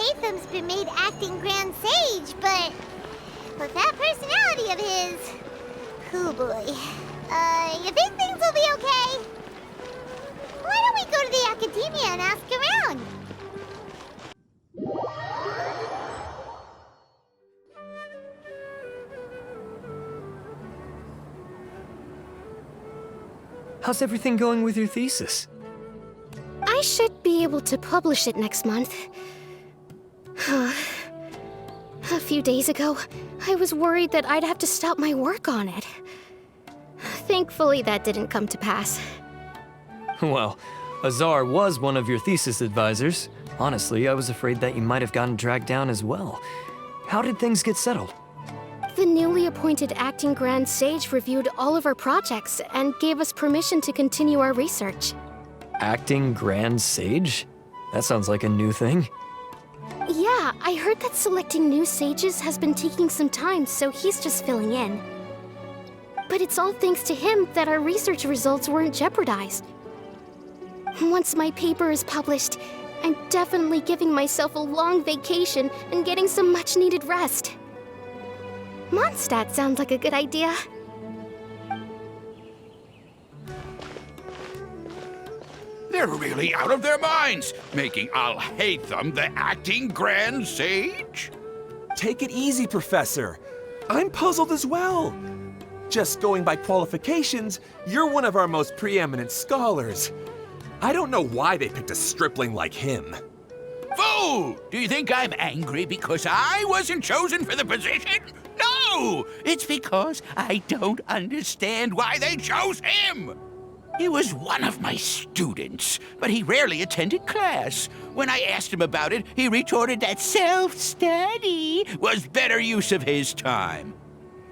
Alhaitham's been made acting Grand Sage, but with that personality of his, oh boy. You think things will be okay? Why don't we go to the Academia and ask around? How's everything going with your thesis? I should be able to publish it next month. A few days ago, I was worried that I'd have to stop my work on it. Thankfully, that didn't come to pass. Well, Azar was one of your thesis advisors. Honestly, I was afraid that you might have gotten dragged down as well. How did things get settled? The newly appointed acting Grand Sage reviewed all of our projects and gave us permission to continue our research. Acting Grand Sage? That sounds like a new thing. Yeah, I heard that selecting new sages has been taking some time, so he's just filling in. But it's all thanks to him that our research results weren't jeopardized. Once my paper is published, I'm definitely giving myself a long vacation and getting some much-needed rest. Mondstadt sounds like a good idea. They're really out of their minds, making Alhaitham the acting Grand Sage? Take it easy, Professor. I'm puzzled as well. Just going by qualifications, you're one of our most preeminent scholars. I don't know why they picked a stripling like him. Fool! Do you think I'm angry because I wasn't chosen for the position? No! It's because I don't understand why they chose him! He was one of my students, but he rarely attended class. When I asked him about it, he retorted that self-study was better use of his time.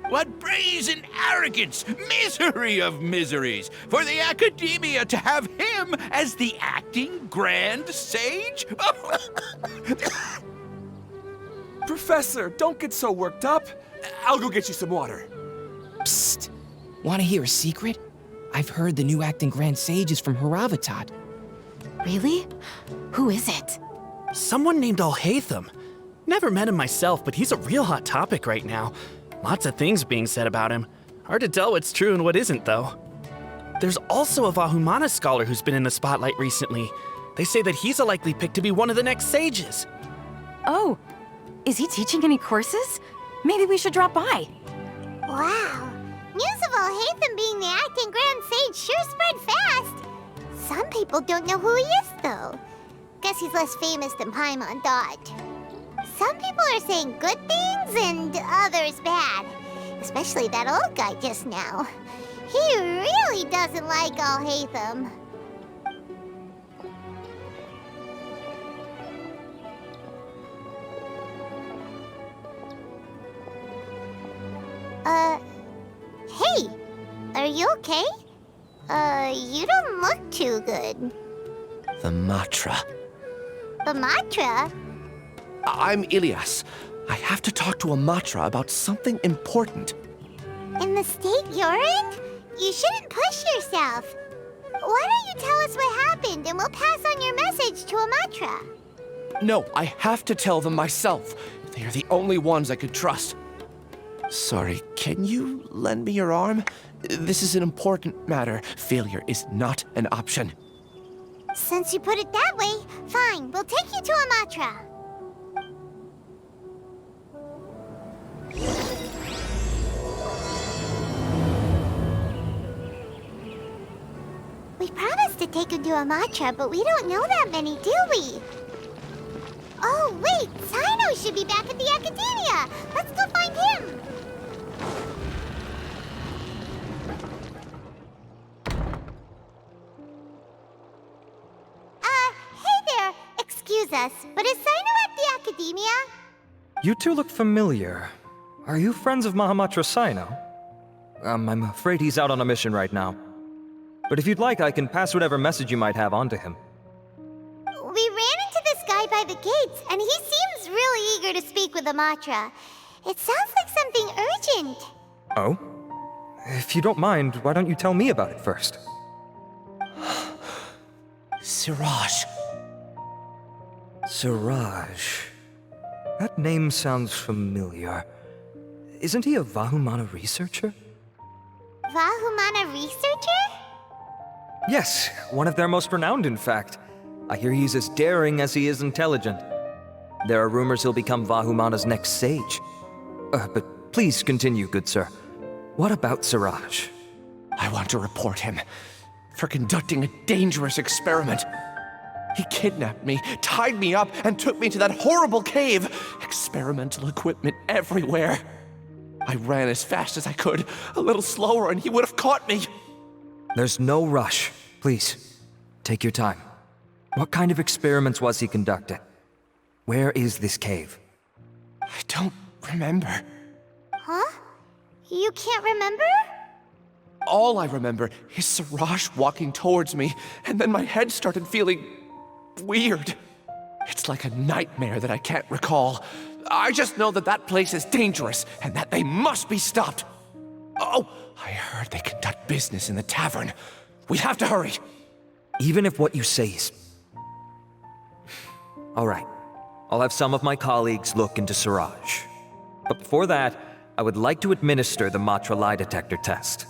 What brazen arrogance! Misery of miseries! For the Academia to have him as the acting Grand Sage? Professor, don't get so worked up. I'll go get you some water. Psst. Want to hear a secret? I've heard the new acting Grand Sage is from Heravatat. Really? Who is it? Someone named Alhaitham. Never met him myself, but he's a real hot topic right now. Lots of things being said about him. Hard to tell what's true and what isn't, though. There's also a Vahumana scholar who's been in the spotlight recently. They say that he's a likely pick to be one of the next sages. Oh, is he teaching any courses? Maybe we should drop by. Wow. News of Alhaitham being the acting Grand Sage sure spread fast. Some people don't know who he is, though. Guess he's less famous than Paimon thought. Some people are saying good things and others bad. Especially that old guy just now. He really doesn't like Alhaitham. Hey, are you okay? You don't look too good. The Matra. The Matra? I'm Ilias. I have to talk to a Matra about something important. In the state you're in? You shouldn't push yourself. Why don't you tell us what happened and we'll pass on your message to a Matra? No, I have to tell them myself. They are the only ones I could trust. Sorry, can you lend me your arm? This is an important matter. Failure is not an option. Since you put it that way, fine. We'll take you to a Matra. We promised to take you to a Matra, but we don't know that many, do we? Oh, wait! Cyno should be back at the Academia! Let's go find him! Hey there! Excuse us, but is Cyno at the Academia? You two look familiar. Are you friends of Mahamatra Cyno? I'm afraid he's out on a mission right now. But if you'd like, I can pass whatever message you might have on to him. We ran into this guy by the gates, and he seems really eager to speak with Amatra. It sounds like something urgent. Oh? If you don't mind, why don't you tell me about it first? Siraj. Siraj. That name sounds familiar. Isn't he a Vahumana researcher? Vahumana researcher? Yes, one of their most renowned, in fact. I hear he's as daring as he is intelligent. There are rumors he'll become Vahumana's next sage. But please continue, good sir. What about Siraj? I want to report him for conducting a dangerous experiment. He kidnapped me, tied me up, and took me to that horrible cave. Experimental equipment everywhere. I ran as fast as I could, a little slower, and he would have caught me. There's no rush. Please, take your time. What kind of experiments was he conducting? Where is this cave? I don't remember. Huh? You can't remember? All I remember is Siraj walking towards me, and then my head started feeling weird. It's like a nightmare that I can't recall. I just know that that place is dangerous, and that they must be stopped. Oh, I heard they conduct business in the tavern. We have to hurry. Even if what you say is... All right. I'll have some of my colleagues look into Siraj. But before that, I would like to administer the Matra lie detector test.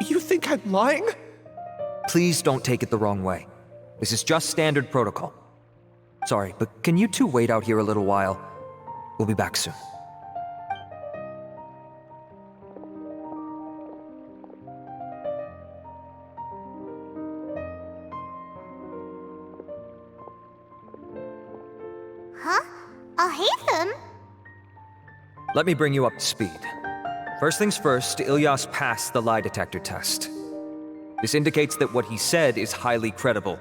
You think I'm lying? Please don't take it the wrong way. This is just standard protocol. Sorry, but can you two wait out here a little while? We'll be back soon. Huh? Alhaitham? Let me bring you up to speed. First things first, Ilyas passed the lie detector test. This indicates that what he said is highly credible.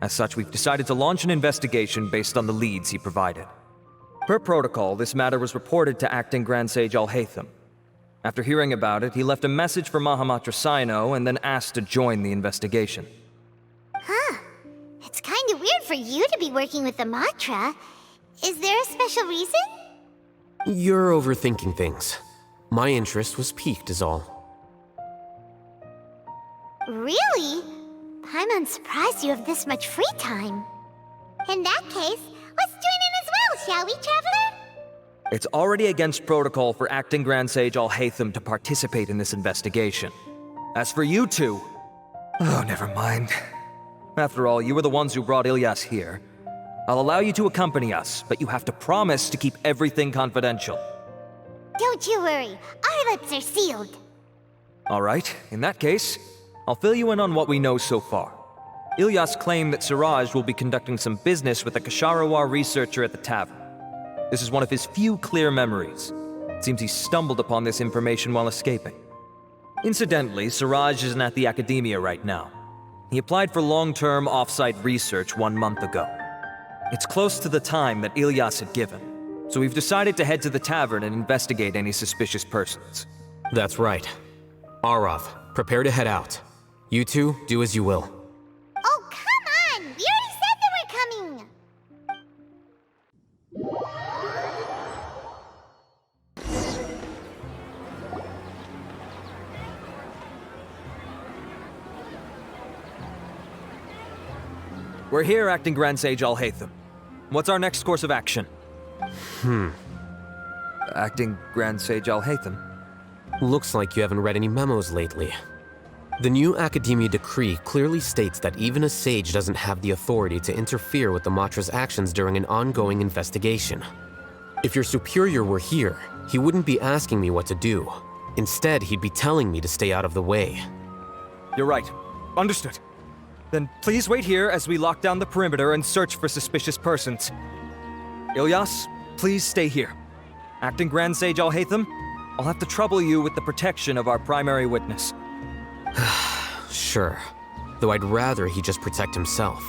As such, we've decided to launch an investigation based on the leads he provided. Per protocol, this matter was reported to Acting Grand Sage Alhaitham. After hearing about it, he left a message for Mahamatra Sino and then asked to join the investigation. Huh. It's kinda weird for you to be working with the Matra. Is there a special reason? You're overthinking things. My interest was piqued is all. Really? I'm surprised you have this much free time. In that case, let's join in as well, shall we, Traveler? It's already against protocol for Acting Grand Sage Alhaitham to participate in this investigation. As for you two... Oh, never mind. After all, you were the ones who brought Ilyas here. I'll allow you to accompany us, but you have to promise to keep everything confidential. Don't you worry, our lips are sealed. All right, in that case, I'll fill you in on what we know so far. Ilyas claimed that Siraj will be conducting some business with a Kasharawar researcher at the tavern. This is one of his few clear memories. It seems he stumbled upon this information while escaping. Incidentally, Siraj isn't at the academia right now. He applied for long-term off-site research 1 month ago. It's close to the time that Ilyas had given, so we've decided to head to the tavern and investigate any suspicious persons. That's right. Arav, prepare to head out. You two, do as you will. Oh, come on! We already said that we're coming! We're here, Acting Grand Sage Alhaitham. What's our next course of action? Acting Grand Sage Alhaitham? Looks like you haven't read any memos lately. The new Academia decree clearly states that even a sage doesn't have the authority to interfere with the Matra's actions during an ongoing investigation. If your superior were here, he wouldn't be asking me what to do. Instead, he'd be telling me to stay out of the way. You're right. Understood. Then please wait here as we lock down the perimeter and search for suspicious persons. Ilyas, please stay here. Acting Grand Sage Alhaitham, I'll have to trouble you with the protection of our primary witness. Sure. Though I'd rather he just protect himself.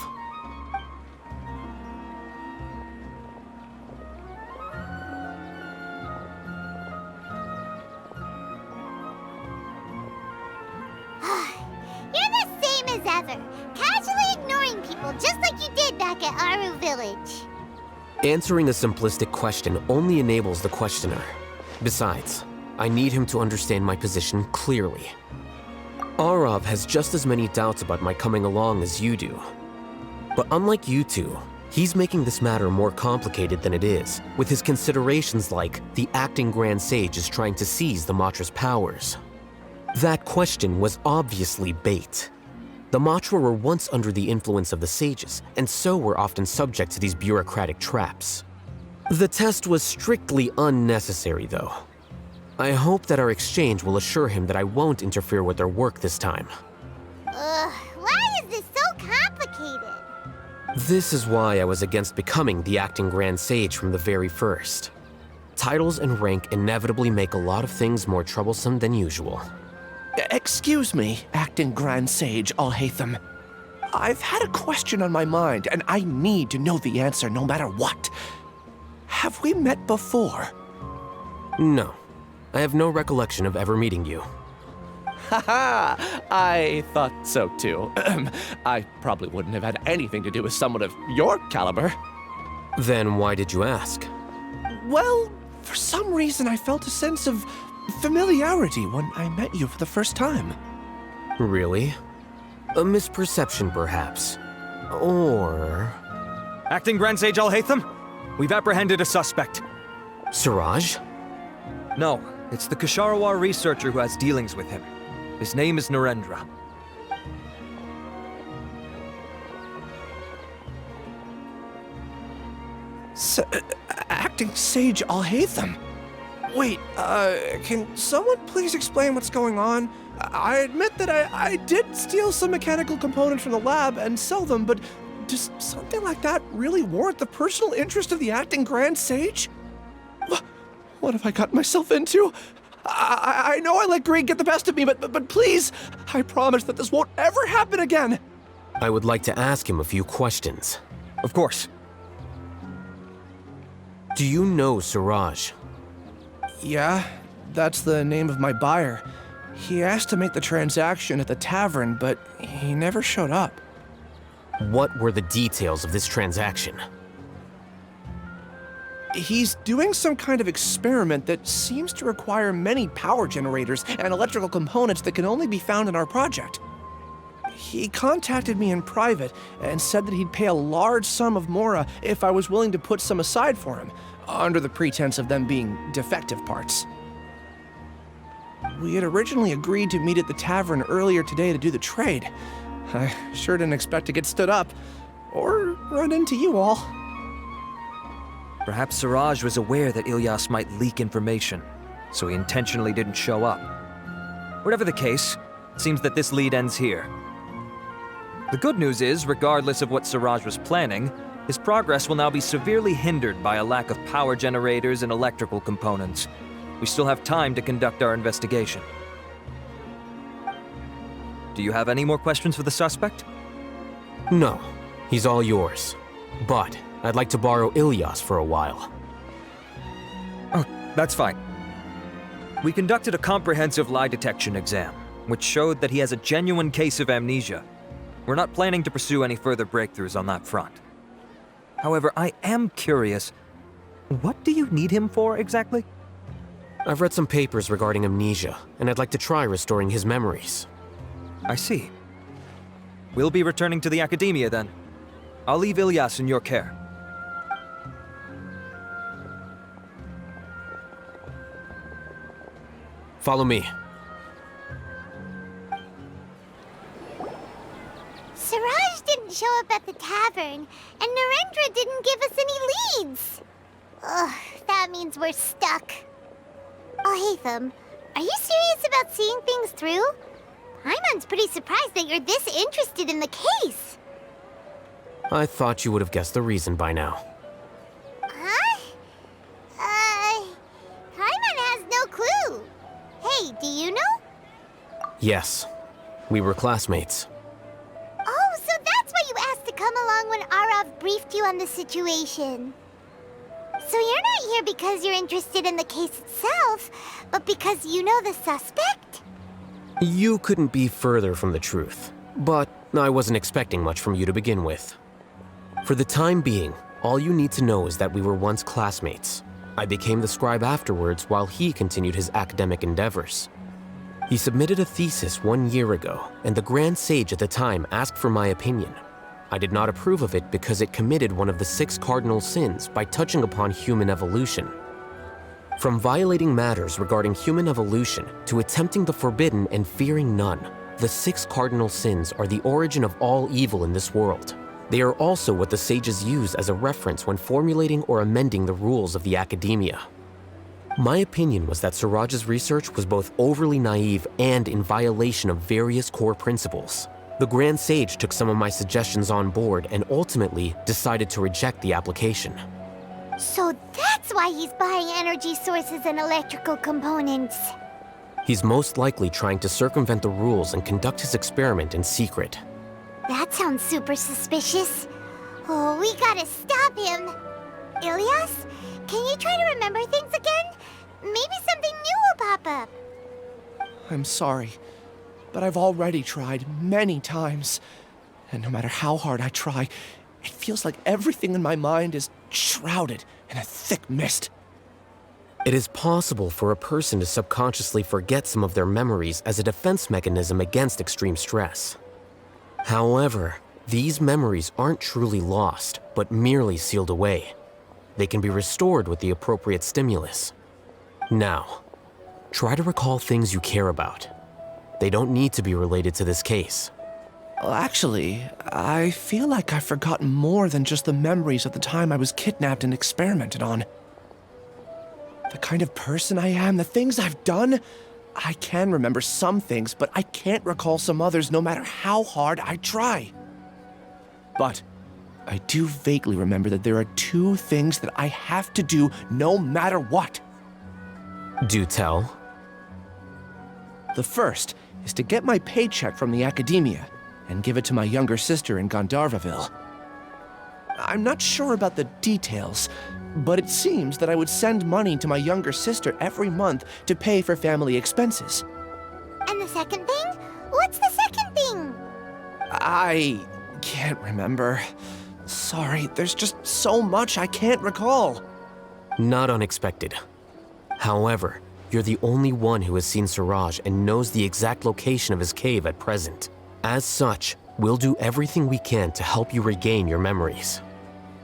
You're the same as ever, casually ignoring people just like you did back at Aru Village. Answering a simplistic question only enables the questioner. Besides, I need him to understand my position clearly. Arav has just as many doubts about my coming along as you do. But unlike you two, He's making this matter more complicated than it is, with his considerations like the acting Grand Sage is trying to seize the Matra's powers. That question was obviously bait. The Matra were once under the influence of the sages, and so were often subject to these bureaucratic traps. The test was strictly unnecessary, though. I hope that our exchange will assure him that I won't interfere with their work this time. Why is this so complicated? This is why I was against becoming the acting Grand Sage from the very first. Titles and rank inevitably make a lot of things more troublesome than usual. Excuse me, acting Grand Sage Alhaitham. I've had a question on my mind, and I need to know the answer no matter what. Have we met before? No. I have no recollection of ever meeting you. Haha, I thought so too. I probably wouldn't have had anything to do with someone of your caliber. Then why did you ask? Well, for some reason I felt a sense of familiarity when I met you for the first time. Really? A misperception, perhaps. Or... Acting Grand Sage Alhaitham, we've apprehended a suspect. Siraj? No, it's the Ksharawar researcher who has dealings with him. His name is Narendra. Acting Sage Alhaitham? Wait, can someone please explain what's going on? I admit that I did steal some mechanical components from the lab and sell them, but does something like that really warrant the personal interest of the acting Grand Sage? What have I gotten myself into? I know I let greed get the best of me, but please, I promise that this won't ever happen again. I would like to ask him a few questions. Of course. Do you know Siraj? Yeah, that's the name of my buyer. He asked to make the transaction at the tavern, but he never showed up. What were the details of this transaction? He's doing some kind of experiment that seems to require many power generators and electrical components that can only be found in our project. He contacted me in private and said that he'd pay a large sum of Mora if I was willing to put some aside for him, under the pretense of them being defective parts. We had originally agreed to meet at the tavern earlier today to do the trade. I sure didn't expect to get stood up, or run into you all. Perhaps Siraj was aware that Ilyas might leak information, so he intentionally didn't show up. Whatever the case, it seems that this lead ends here. The good news is, regardless of what Siraj was planning, his progress will now be severely hindered by a lack of power generators and electrical components. We still have time to conduct our investigation. Do you have any more questions for the suspect? No. He's all yours. But I'd like to borrow Ilyas for a while. Oh, that's fine. We conducted a comprehensive lie detection exam, which showed that he has a genuine case of amnesia. We're not planning to pursue any further breakthroughs on that front. However, I am curious, what do you need him for exactly? I've read some papers regarding amnesia, and I'd like to try restoring his memories. I see. We'll be returning to the Academia then. I'll leave Ilyas in your care. Follow me. Siraj didn't show up at the tavern, and Narendra didn't give us any leads. Ugh, that means we're stuck. Alhaitham, are you serious about seeing things through? Paimon's pretty surprised that you're this interested in the case. I thought you would have guessed the reason by now. Huh? Paimon has no clue. Hey, do you know? Yes. We were classmates. Oh, so that's why you asked to come along when Arav briefed you on the situation. So you're not here because you're interested in the case itself, but because you know the suspect? You couldn't be further from the truth, but I wasn't expecting much from you to begin with. For the time being, all you need to know is that we were once classmates. I became the scribe afterwards while he continued his academic endeavors. He submitted a thesis 1 year ago, and the Grand Sage at the time asked for my opinion. I did not approve of it because it committed one of the 6 cardinal sins by touching upon human evolution. From violating matters regarding human evolution to attempting the forbidden and fearing none, the 6 cardinal sins are the origin of all evil in this world. They are also what the sages use as a reference when formulating or amending the rules of the academia. My opinion was that Suraj's research was both overly naive and in violation of various core principles. The Grand Sage took some of my suggestions on board and ultimately decided to reject the application. So that's why he's buying energy sources and electrical components. He's most likely trying to circumvent the rules and conduct his experiment in secret. That sounds super suspicious. Oh, we gotta stop him. Ilias, can you try to remember things again? Maybe something new will pop up. I'm sorry, but I've already tried many times. And no matter how hard I try, it feels like everything in my mind is shrouded in a thick mist. It is possible for a person to subconsciously forget some of their memories as a defense mechanism against extreme stress. However, these memories aren't truly lost, but merely sealed away. They can be restored with the appropriate stimulus. Now, try to recall things you care about. They don't need to be related to this case. Well, actually, I feel like I've forgotten more than just the memories of the time I was kidnapped and experimented on. The kind of person I am, the things I've done, I can remember some things, but I can't recall some others no matter how hard I try. But I do vaguely remember that there are 2 things that I have to do no matter what. Do tell. The first is to get my paycheck from the academia and give it to my younger sister in Gandharvaville. I'm not sure about the details, but it seems that I would send money to my younger sister every month to pay for family expenses. And the second thing? What's the second thing? I can't remember. Sorry, there's just so much I can't recall. Not unexpected. However, you're the only one who has seen Suraj and knows the exact location of his cave at present. As such, we'll do everything we can to help you regain your memories.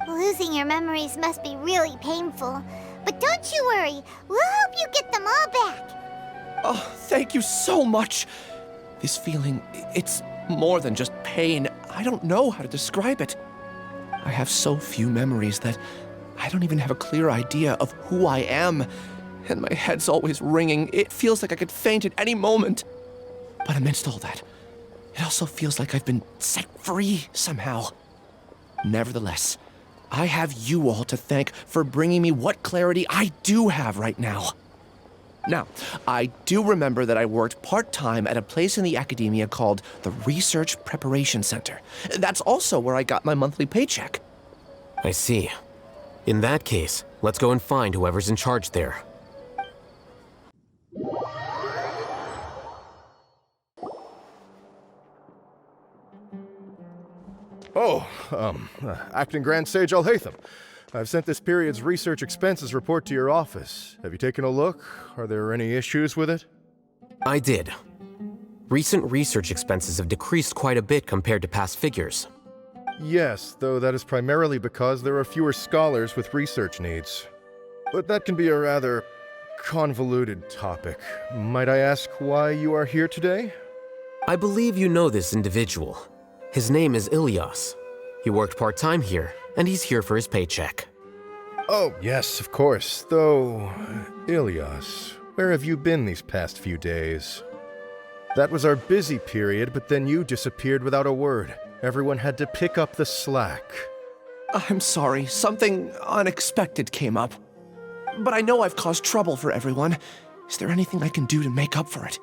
Losing your memories must be really painful. But don't you worry, we'll help you get them all back. Oh, thank you so much. This feeling, it's more than just pain. I don't know how to describe it. I have so few memories that I don't even have a clear idea of who I am. And my head's always ringing. It feels like I could faint at any moment. But amidst all that, it also feels like I've been set free somehow. Nevertheless, I have you all to thank for bringing me what clarity I do have right now. Now, I do remember that I worked part-time at a place in the academia called the Research Preparation Center. That's also where I got my monthly paycheck. I see. In that case, let's go and find whoever's in charge there. Acting Grand Sage Alhaitham. I've sent this period's research expenses report to your office. Have you taken a look? Are there any issues with it? I did. Recent research expenses have decreased quite a bit compared to past figures. Yes, though that is primarily because there are fewer scholars with research needs. But that can be a rather convoluted topic. Might I ask why you are here today? I believe you know this individual. His name is Ilias. He worked part-time here, and he's here for his paycheck. Oh, yes, of course. Though, Ilias, where have you been these past few days? That was our busy period, but then you disappeared without a word. Everyone had to pick up the slack. I'm sorry, something unexpected came up. But I know I've caused trouble for everyone. Is there anything I can do to make up for it?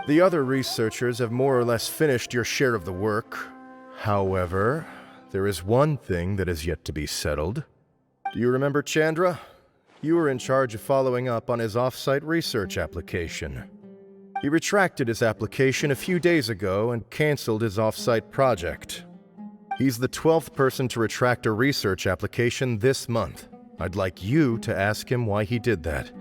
The other researchers have more or less finished your share of the work. However, there is one thing that is yet to be settled. Do you remember Chandra? You were in charge of following up on his off-site research application. He retracted his application a few days ago and canceled his off-site project. He's the 12th person to retract a research application this month. I'd like you to ask him why he did that.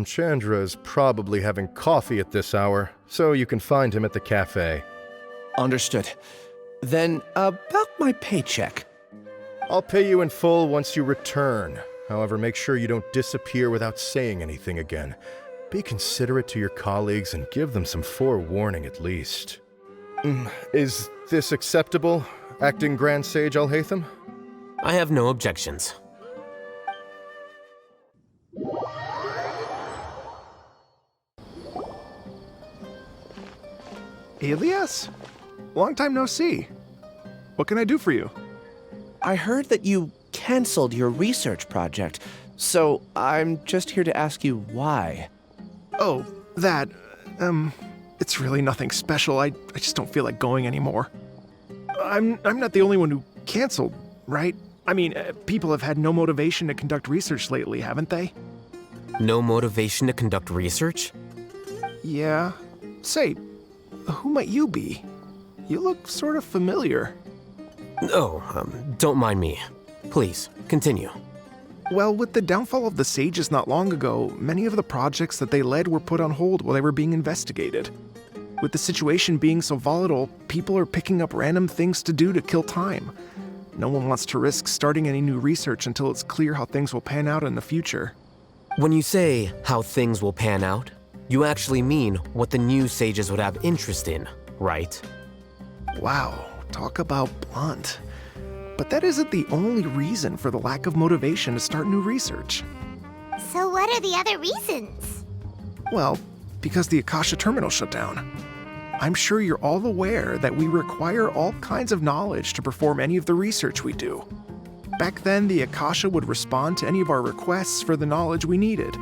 Chandra is probably having coffee at this hour, so you can find him at the cafe. Understood. Then, about my paycheck. I'll pay you in full once you return. However, make sure you don't disappear without saying anything again. Be considerate to your colleagues and give them some forewarning at least. Is this acceptable, Acting Grand Sage Alhaitham? I have no objections. Elias? Long time no see. What can I do for you? I heard that you canceled your research project, so I'm just here to ask you why. Oh, that, it's really nothing special. I just don't feel like going anymore. I'm not the only one who canceled, right? I mean, people have had no motivation to conduct research lately, haven't they? No motivation to conduct research? Yeah. Say, who might you be? You look sort of familiar. Oh, don't mind me. Please, continue. Well, with the downfall of the Sages not long ago, many of the projects that they led were put on hold while they were being investigated. With the situation being so volatile, people are picking up random things to do to kill time. No one wants to risk starting any new research until it's clear how things will pan out in the future. When you say how things will pan out, you actually mean what the new sages would have interest in, right? Wow, talk about blunt. But that isn't the only reason for the lack of motivation to start new research. So what are the other reasons? Well, because the Akasha terminal shut down. I'm sure you're all aware that we require all kinds of knowledge to perform any of the research we do. Back then, the Akasha would respond to any of our requests for the knowledge we needed.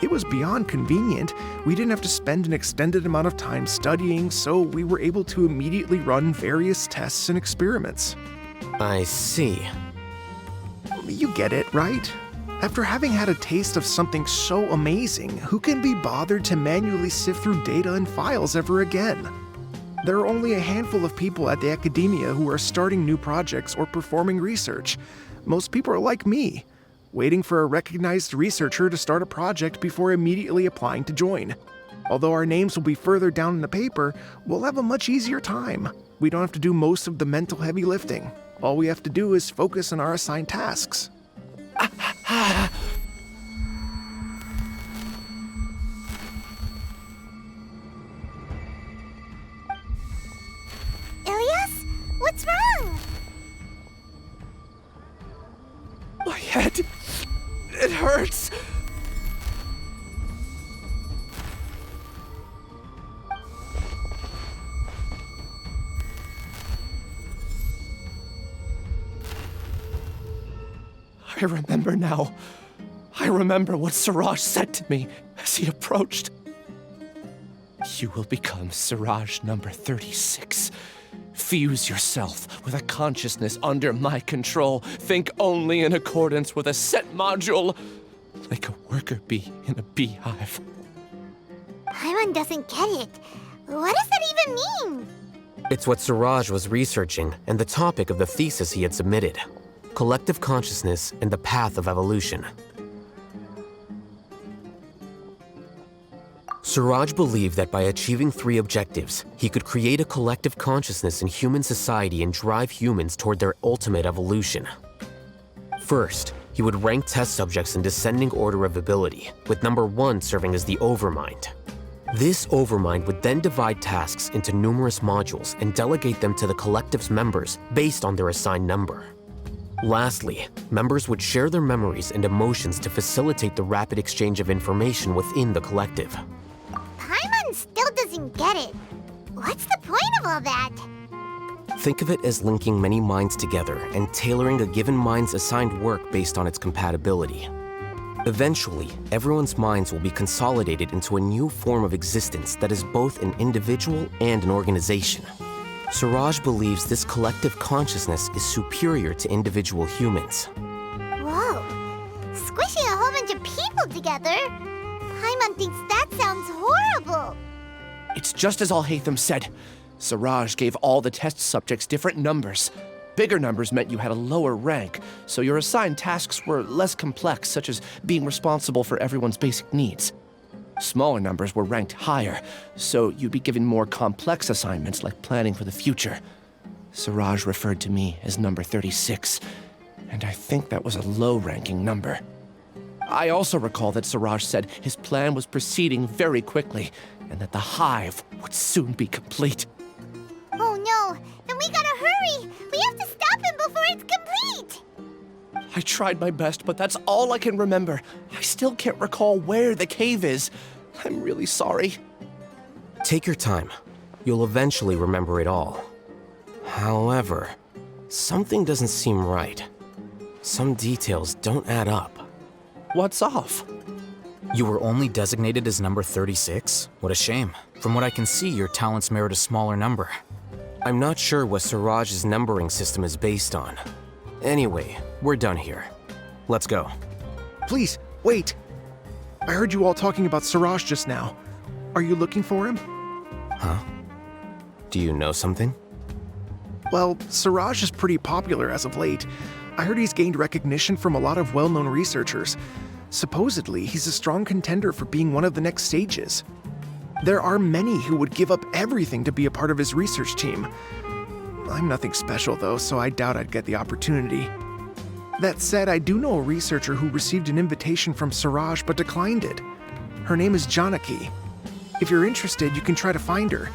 It was beyond convenient. We didn't have to spend an extended amount of time studying, so we were able to immediately run various tests and experiments. I see. You get it, right? After having had a taste of something so amazing, who can be bothered to manually sift through data and files ever again? There are only a handful of people at the academia who are starting new projects or performing research. Most people are like me, waiting for a recognized researcher to start a project before immediately applying to join. Although our names will be further down in the paper, we'll have a much easier time. We don't have to do most of the mental heavy lifting. All we have to do is focus on our assigned tasks. Ilias? What's wrong? My head, it hurts. I remember now. I remember what Siraj said to me as he approached. You will become Siraj number 36. Fuse yourself with a consciousness under my control. Think only in accordance with a set module, like a worker bee in a beehive. Paimon doesn't get it. What does that even mean? It's what Siraj was researching and the topic of the thesis he had submitted. Collective consciousness and the path of evolution. Siraj believed that by achieving 3 objectives, he could create a collective consciousness in human society and drive humans toward their ultimate evolution. First, he would rank test subjects in descending order of ability, with number 1 serving as the Overmind. This Overmind would then divide tasks into numerous modules and delegate them to the collective's members based on their assigned number. Lastly, members would share their memories and emotions to facilitate the rapid exchange of information within the collective. Paimon still doesn't get it. What's the point of all that? Think of it as linking many minds together and tailoring a given mind's assigned work based on its compatibility. Eventually, everyone's minds will be consolidated into a new form of existence that is both an individual and an organization. Siraj believes this collective consciousness is superior to individual humans. Whoa. Squishing a whole bunch of people together? Paimon thinks that sounds horrible. It's just as Alhaitham said. Siraj gave all the test subjects different numbers. Bigger numbers meant you had a lower rank, so your assigned tasks were less complex, such as being responsible for everyone's basic needs. Smaller numbers were ranked higher, so you'd be given more complex assignments like planning for the future. Siraj referred to me as number 36, and I think that was a low-ranking number. I also recall that Siraj said his plan was proceeding very quickly, and that the hive would soon be complete. Oh no, then we gotta hurry! We have to stop him before it's complete! I tried my best, but that's all I can remember. I still can't recall where the cave is. I'm really sorry. Take your time. You'll eventually remember it all. However, something doesn't seem right. Some details don't add up. What's off? You were only designated as number 36? What a shame. From what I can see, your talents merit a smaller number. I'm not sure what Siraj's numbering system is based on. Anyway, we're done here. Let's go. Please, wait. I heard you all talking about Siraj just now. Are you looking for him? Huh? Do you know something? Well, Siraj is pretty popular as of late. I heard he's gained recognition from a lot of well-known researchers. Supposedly, he's a strong contender for being one of the next sages. There are many who would give up everything to be a part of his research team. I'm nothing special though, so I doubt I'd get the opportunity. That said, I do know a researcher who received an invitation from Siraj but declined it. Her name is Janaki. If you're interested, you can try to find her.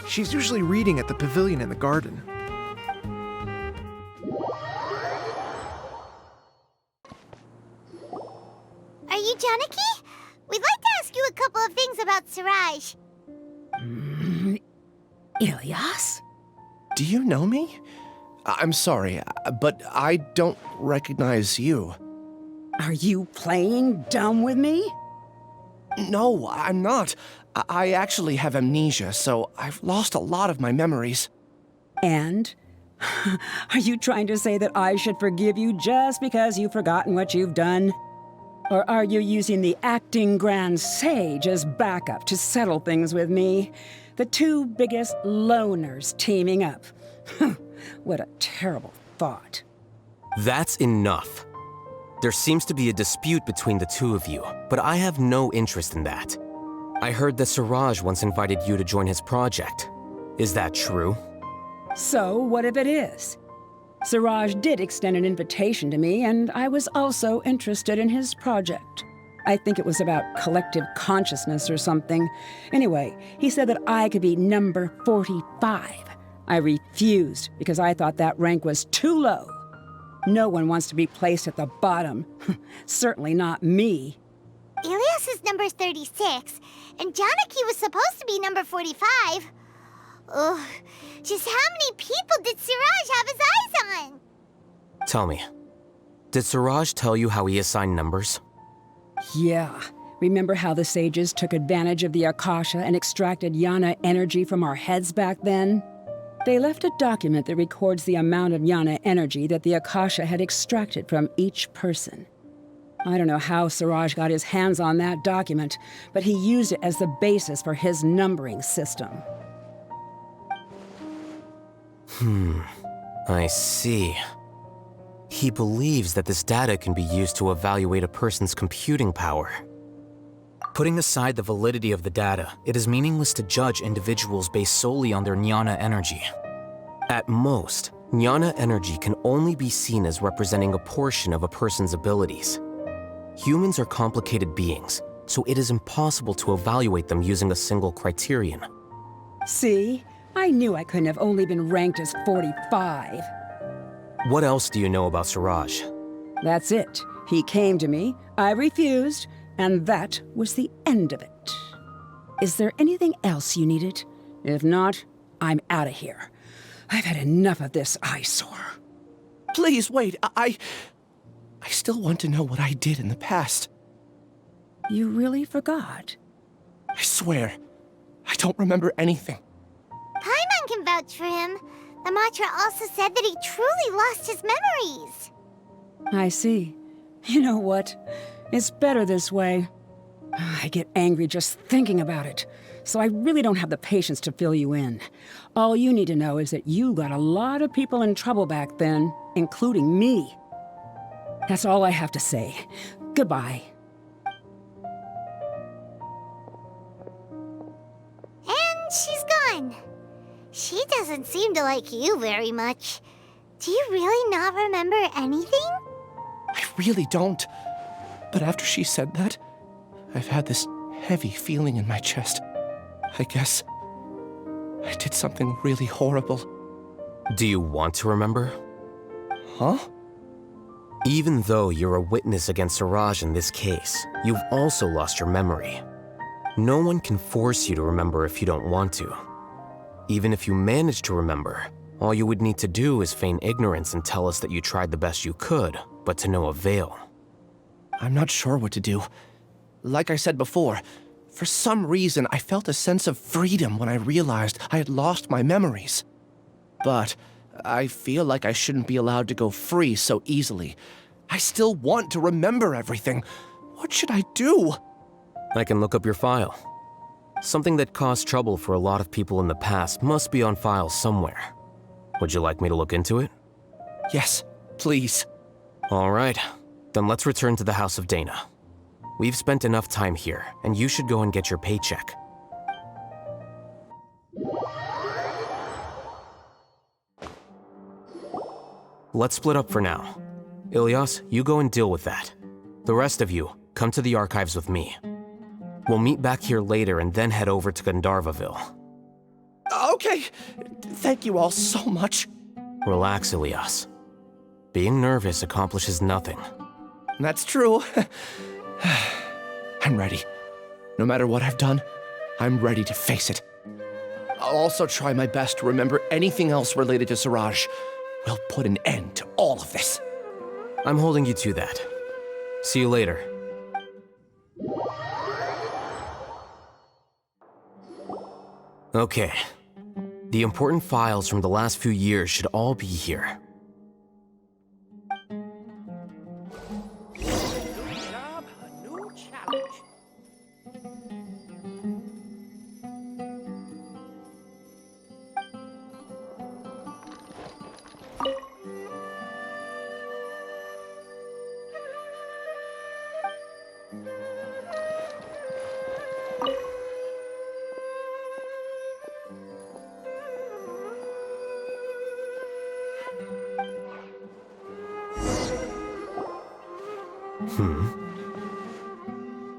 She's usually reading at the pavilion in the garden. Are you Janaki? We'd like to ask you a couple of things about Siraj. Ilyas? Do you know me? I'm sorry, but I don't recognize you. Are you playing dumb with me? No, I'm not. I actually have amnesia, so I've lost a lot of my memories. And? Are you trying to say that I should forgive you just because you've forgotten what you've done? Or are you using the acting Grand Sage as backup to settle things with me? The two biggest loners teaming up. What a terrible thought. That's enough. There seems to be a dispute between the two of you, but I have no interest in that. I heard that Siraj once invited you to join his project. Is that true? So, what if it is? Siraj did extend an invitation to me, and I was also interested in his project. I think it was about collective consciousness or something. Anyway, he said that I could be number 45. I refused because I thought that rank was too low. No one wants to be placed at the bottom. Certainly not me. Ilyas is number 36, and Janaki was supposed to be number 45. Ugh, just how many people did Siraj have his eyes on? Tell me, did Siraj tell you how he assigned numbers? Yeah. Remember how the sages took advantage of the Akasha and extracted Yana energy from our heads back then? They left a document that records the amount of Yana energy that the Akasha had extracted from each person. I don't know how Siraj got his hands on that document, but he used it as the basis for his numbering system. I see. He believes that this data can be used to evaluate a person's computing power. Putting aside the validity of the data, it is meaningless to judge individuals based solely on their Jnana energy. At most, Jnana energy can only be seen as representing a portion of a person's abilities. Humans are complicated beings, so it is impossible to evaluate them using a single criterion. See? I knew I couldn't have only been ranked as 45. What else do you know about Siraj? That's it. He came to me, I refused, and that was the end of it. Is there anything else you needed? If not, I'm out of here. I've had enough of this eyesore. Please, wait. I still want to know what I did in the past. You really forgot? I swear, I don't remember anything. Paimon can vouch for him. The mantra also said that he truly lost his memories. I see. You know what? It's better this way. I get angry just thinking about it, so I really don't have the patience to fill you in. All you need to know is that you got a lot of people in trouble back then, including me. That's all I have to say. Goodbye. And she's gone. She doesn't seem to like you very much. Do you really not remember anything? I really don't. But after she said that, I've had this heavy feeling in my chest. I guess I did something really horrible. Do you want to remember? Huh? Even though you're a witness against Siraj in this case, you've also lost your memory. No one can force you to remember if you don't want to. Even if you manage to remember, all you would need to do is feign ignorance and tell us that you tried the best you could, but to no avail. I'm not sure what to do. Like I said before, for some reason I felt a sense of freedom when I realized I had lost my memories. But I feel like I shouldn't be allowed to go free so easily. I still want to remember everything. What should I do? I can look up your file. Something that caused trouble for a lot of people in the past must be on file somewhere. Would you like me to look into it? Yes, please. All right, then let's return to the House of Dana. We've spent enough time here, and you should go and get your paycheck. Let's split up for now. Ilyas, you go and deal with that. The rest of you, come to the archives with me. We'll meet back here later and then head over to Gandharvaville. Okay, thank you all so much. Relax, Ilyas. Being nervous accomplishes nothing. That's true. I'm ready. No matter what I've done, I'm ready to face it. I'll also try my best to remember anything else related to Siraj. We'll put an end to all of this. I'm holding you to that. See you later. Okay. The important files from the last few years should all be here.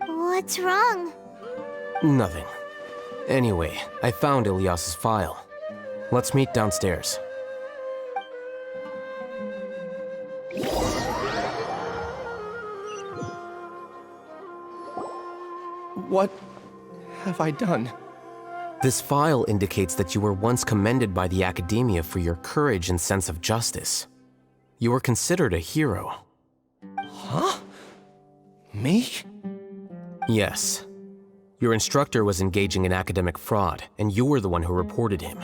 What's wrong? Nothing. Anyway, I found Ilyas's file. Let's meet downstairs. What have I done? This file indicates that you were once commended by the Academia for your courage and sense of justice. You were considered a hero. Huh? Me? Yes. Your instructor was engaging in academic fraud, and you were the one who reported him.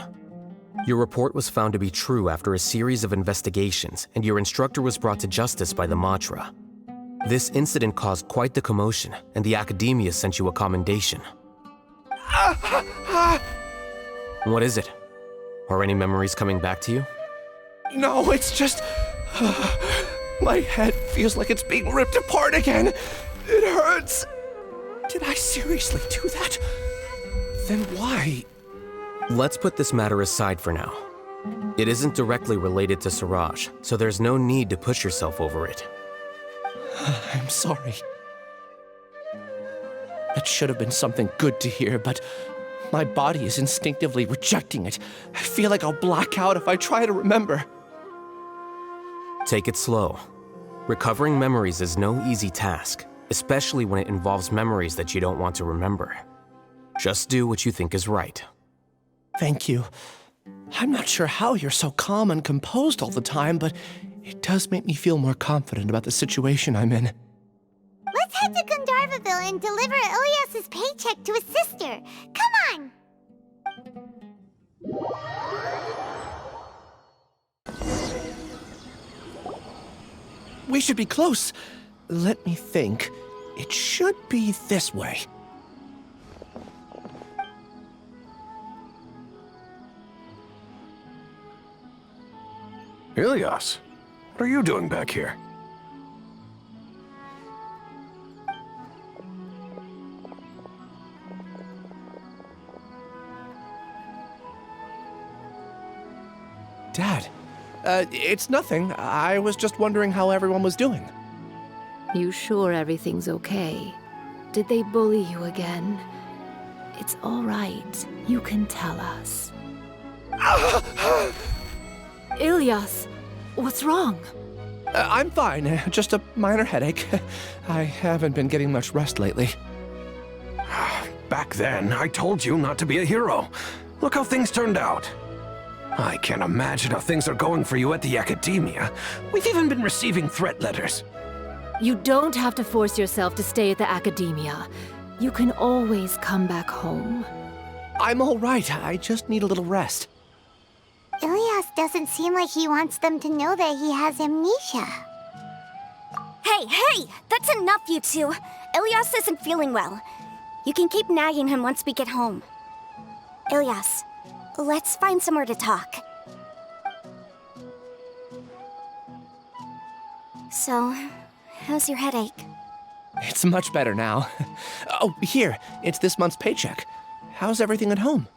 Your report was found to be true after a series of investigations, and your instructor was brought to justice by the Matra. This incident caused quite the commotion, and the Academia sent you a commendation. What is it? Are any memories coming back to you? No, it's just... my head feels like it's being ripped apart again. It hurts. Did I seriously do that? Then why? Let's put this matter aside for now. It isn't directly related to Siraj, so there's no need to push yourself over it. I'm sorry. That should have been something good to hear, but my body is instinctively rejecting it. I feel like I'll black out if I try to remember. Take it slow. Recovering memories is no easy task, especially when it involves memories that you don't want to remember. Just do what you think is right. Thank you. I'm not sure how you're so calm and composed all the time, but it does make me feel more confident about the situation I'm in. Let's head to Gandharvaville and deliver Ilyas's paycheck to his sister. Come on! We should be close. Let me think. It should be this way. Ilyas, what are you doing back here? Dad, it's nothing. I was just wondering how everyone was doing. You sure everything's okay? Did they bully you again? It's all right. You can tell us. Ilyas, what's wrong? I'm fine. Just a minor headache. I haven't been getting much rest lately. Back then, I told you not to be a hero. Look how things turned out. I can't imagine how things are going for you at the Academia. We've even been receiving threat letters. You don't have to force yourself to stay at the Academia. You can always come back home. I'm all right. I just need a little rest. Ilyas doesn't seem like he wants them to know that he has amnesia. Hey! That's enough, you two! Ilyas isn't feeling well. You can keep nagging him once we get home. Ilyas, let's find somewhere to talk. So, how's your headache? It's much better now. Oh, here, it's this month's paycheck. How's everything at home?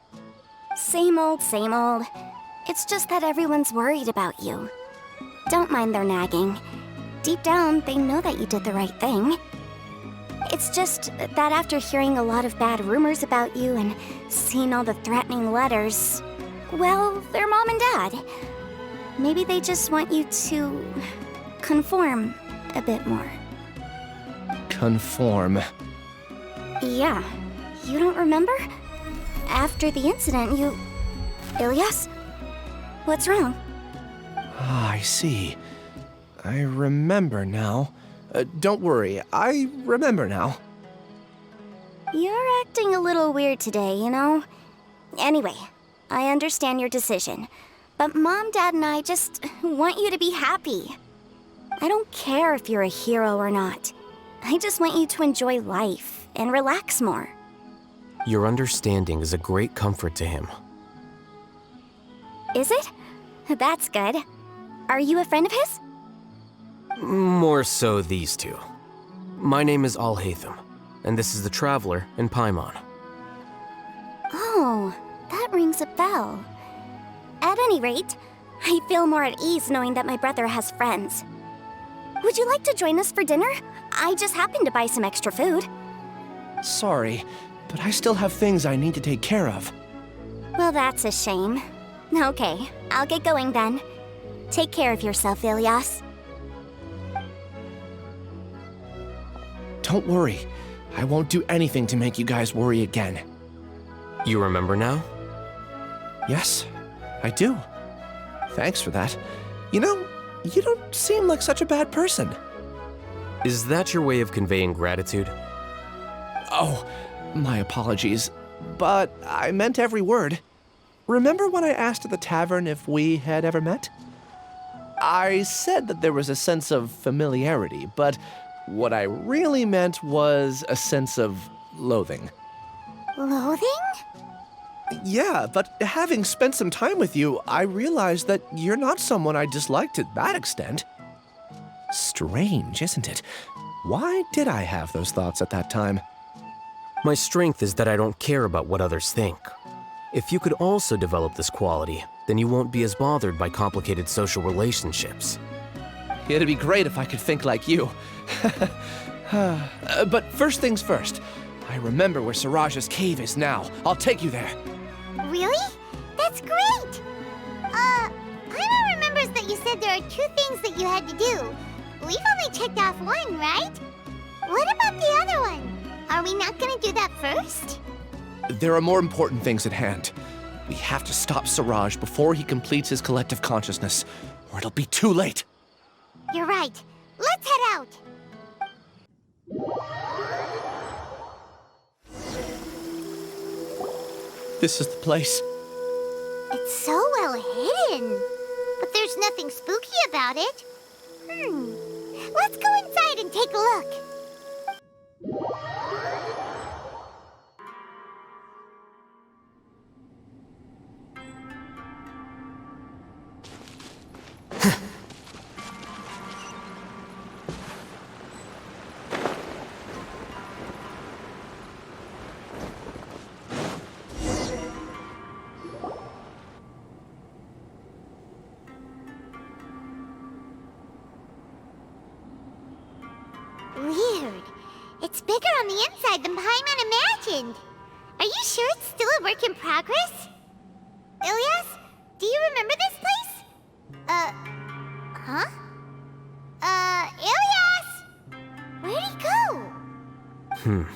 Same old, same old. It's just that everyone's worried about you. Don't mind their nagging. Deep down, they know that you did the right thing. It's just that after hearing a lot of bad rumors about you and seeing all the threatening letters, well, they're mom and dad. Maybe they just want you to conform a bit more. Conform. Yeah. You don't remember? After the incident, you... Ilyas? What's wrong? Ah, I see. I remember now. Don't worry, I remember now. You're acting a little weird today, you know? Anyway, I understand your decision. But Mom, Dad, and I just want you to be happy. I don't care if you're a hero or not. I just want you to enjoy life and relax more. Your understanding is a great comfort to him. Is it? That's good. Are you a friend of his? More so these two. My name is Alhaitham, and this is the Traveler and Paimon. Oh, that rings a bell. At any rate, I feel more at ease knowing that my brother has friends. Would you like to join us for dinner? I just happened to buy some extra food. Sorry, but I still have things I need to take care of. Well, that's a shame. Okay, I'll get going then. Take care of yourself, Ilyas. Don't worry. I won't do anything to make you guys worry again. You remember now? Yes, I do. Thanks for that. You know, you don't seem like such a bad person. Is that your way of conveying gratitude? Oh, my apologies. But I meant every word. Remember when I asked at the tavern if we had ever met? I said that there was a sense of familiarity, but what I really meant was a sense of loathing. Loathing? Yeah, but having spent some time with you, I realized that you're not someone I dislike to that extent. Strange, isn't it? Why did I have those thoughts at that time? My strength is that I don't care about what others think. If you could also develop this quality, then you won't be as bothered by complicated social relationships. It'd be great if I could think like you. But first things first. I remember where Siraj's cave is now. I'll take you there. Really? That's great! Paimon remembers that you said there are 2 things that you had to do. We've only checked off 1, right? What about the other one? Are we not gonna do that first? There are more important things at hand. We have to stop Siraj before he completes his collective consciousness, or it'll be too late. You're right. Let's head out! This is the place. It's so well hidden. But there's nothing spooky about it. Let's go inside and take a look. It's bigger on the inside than Paimon imagined. Are you sure it's still a work in progress? Ilyas, do you remember this place? Huh? Ilyas! Where'd he go?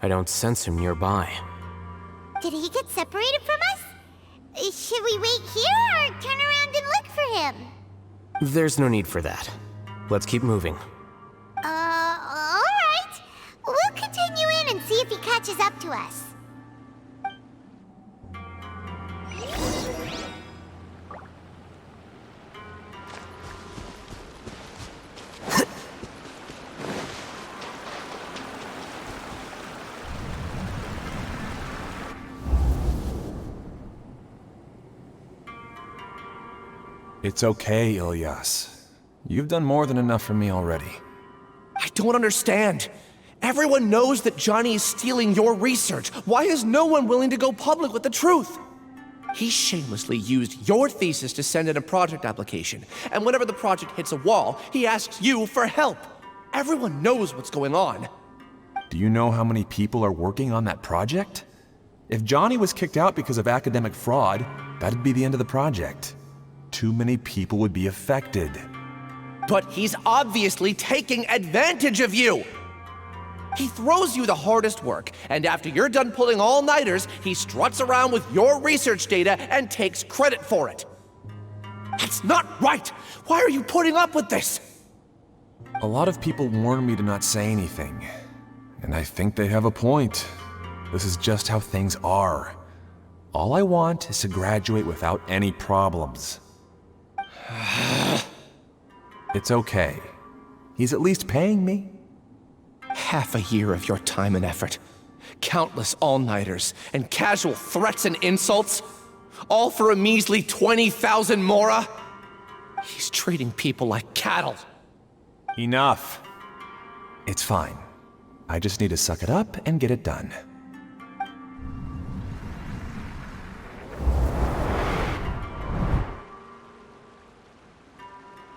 I don't sense him nearby. Did he get separated from us? Should we wait here or turn around and look for him? There's no need for that. Let's keep moving. Alright. We'll continue in and see if he catches up to us. It's okay, Ilyas. You've done more than enough for me already. I don't understand. Everyone knows that Johnny is stealing your research. Why is no one willing to go public with the truth? He shamelessly used your thesis to send in a project application, and whenever the project hits a wall, he asks you for help. Everyone knows what's going on. Do you know how many people are working on that project? If Johnny was kicked out because of academic fraud, that'd be the end of the project. Too many people would be affected. But he's obviously taking advantage of you! He throws you the hardest work, and after you're done pulling all-nighters, he struts around with your research data and takes credit for it. That's not right! Why are you putting up with this? A lot of people warn me to not say anything, and I think they have a point. This is just how things are. All I want is to graduate without any problems. It's okay. He's at least paying me. Half a year of your time and effort. Countless all-nighters and casual threats and insults. All for a measly 20,000 mora? He's treating people like cattle. Enough. It's fine. I just need to suck it up and get it done.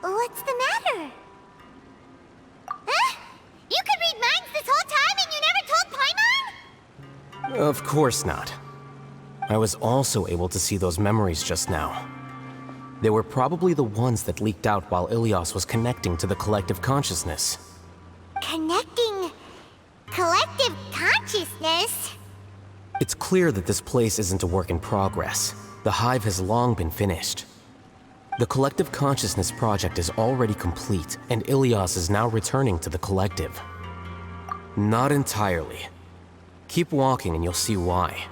What's the matter? Huh? You could read minds this whole time and you never told Paimon? Of course not. I was also able to see those memories just now. They were probably the ones that leaked out while Ilyas was connecting to the collective consciousness. Connecting collective consciousness? It's clear that this place isn't a work in progress. The hive has long been finished. The collective consciousness project is already complete, and Ilyas is now returning to the collective. Not entirely. Keep walking and you'll see why.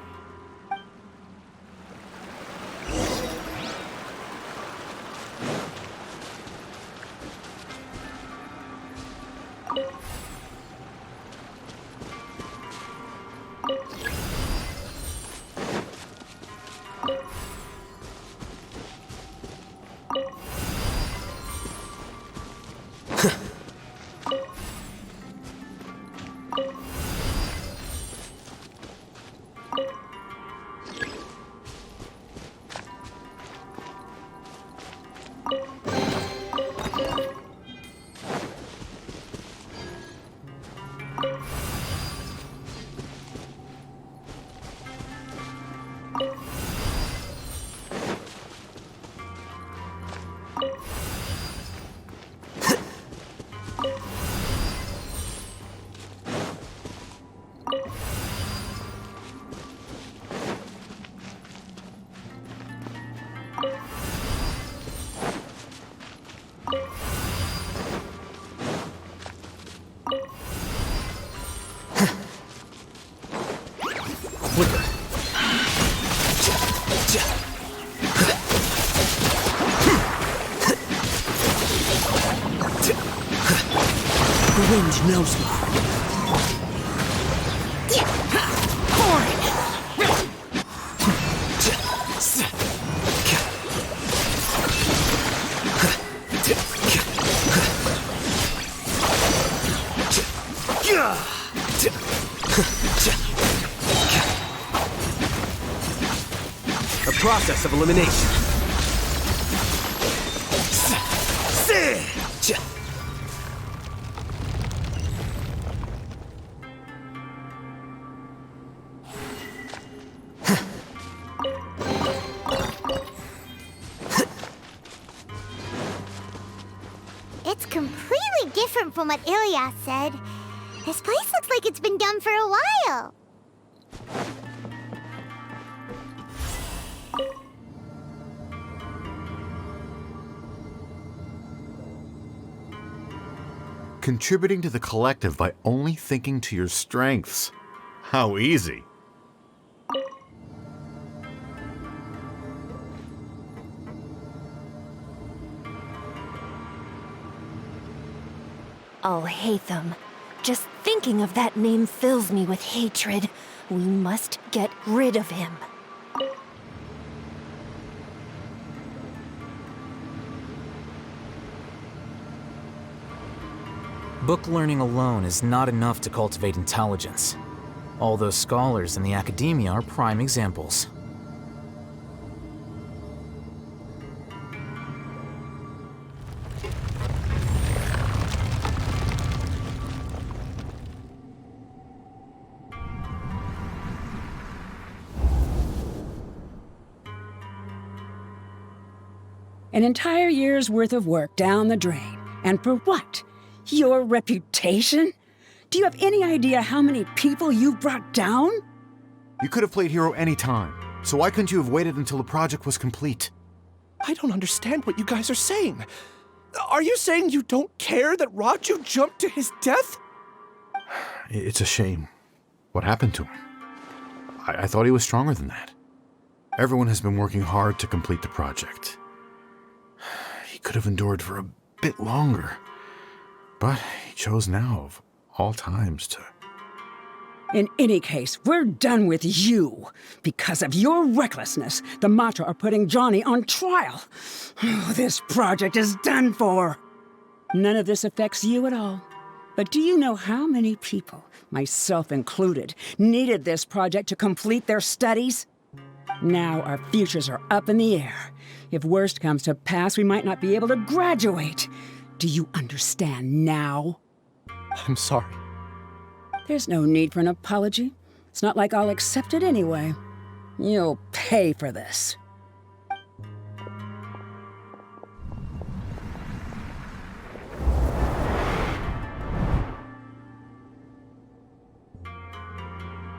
Wind knows me. A process of elimination. from what Ilyas said. This place looks like it's been done for a while. Contributing to the collective by only thinking to your strengths. How easy. Alhaitham. Just thinking of that name fills me with hatred. We must get rid of him. Book learning alone is not enough to cultivate intelligence. All those scholars in the academia are prime examples. An entire year's worth of work down the drain. And for what? Your reputation? Do you have any idea how many people you've brought down? You could have played hero any time, so why couldn't you have waited until the project was complete? I don't understand what you guys are saying. Are you saying you don't care that Raju jumped to his death? It's a shame. What happened to him? I thought he was stronger than that. Everyone has been working hard to complete the project. He could have endured for a bit longer. But he chose now, of all times, to... In any case, we're done with you. Because of your recklessness, the Matra are putting Johnny on trial. This project is done for. None of this affects you at all. But do you know how many people, myself included, needed this project to complete their studies? Now our futures are up in the air. If worst comes to pass, we might not be able to graduate. Do you understand now? I'm sorry. There's no need for an apology. It's not like I'll accept it anyway. You'll pay for this.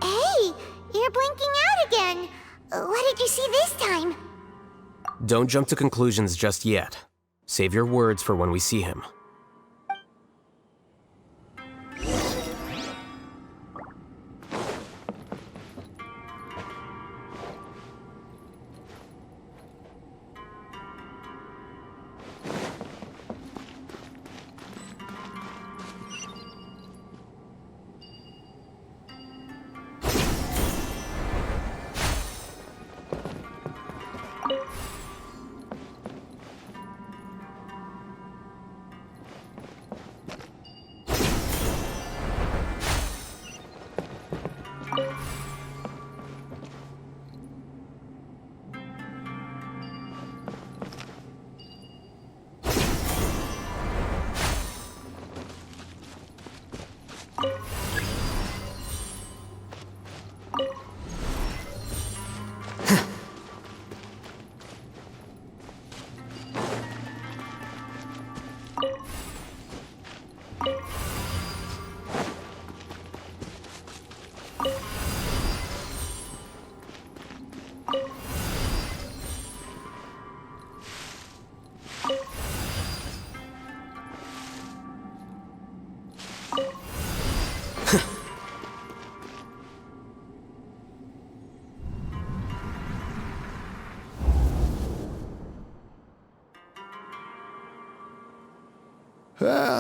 Hey, you're blinking out again. What did you see this time? Don't jump to conclusions just yet. Save your words for when we see him.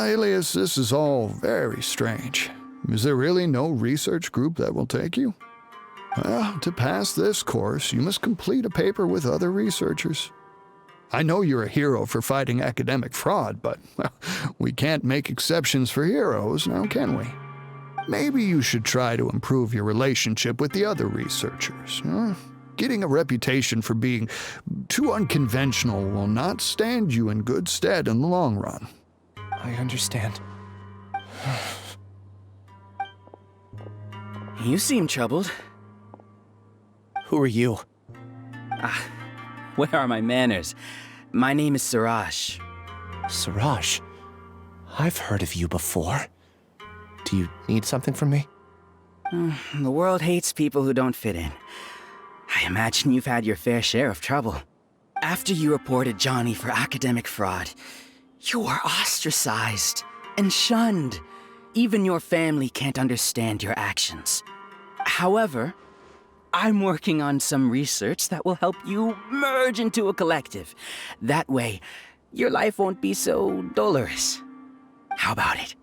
Alias, this is all very strange. Is there really no research group that will take you? Well, to pass this course, you must complete a paper with other researchers. I know you're a hero for fighting academic fraud, but well, we can't make exceptions for heroes, now can we? Maybe you should try to improve your relationship with the other researchers. Getting a reputation for being too unconventional will not stand you in good stead in the long run. I understand. You seem troubled. Who are you? Where are my manners? My name is Suraj. Suraj? I've heard of you before. Do you need something from me? The world hates people who don't fit in. I imagine you've had your fair share of trouble. After you reported Johnny for academic fraud, you were ostracized and shunned. Even your family can't understand your actions. However, I'm working on some research that will help you merge into a collective. That way, your life won't be so dolorous. How about it?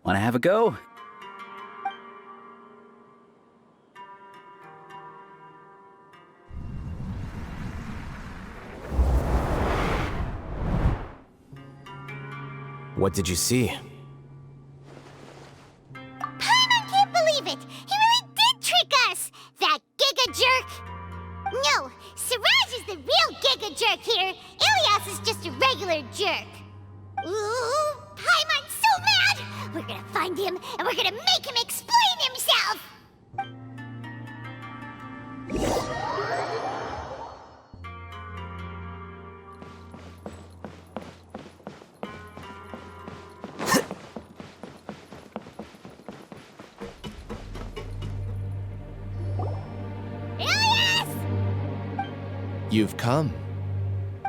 Wanna have a go? What did you see? Paimon can't believe it! He really did trick us! That giga jerk! No, Siraj is the real giga jerk here. Ilyas is just a regular jerk. Ooh, Paimon's so mad! We're gonna find him and we're gonna make him explain himself! You've come.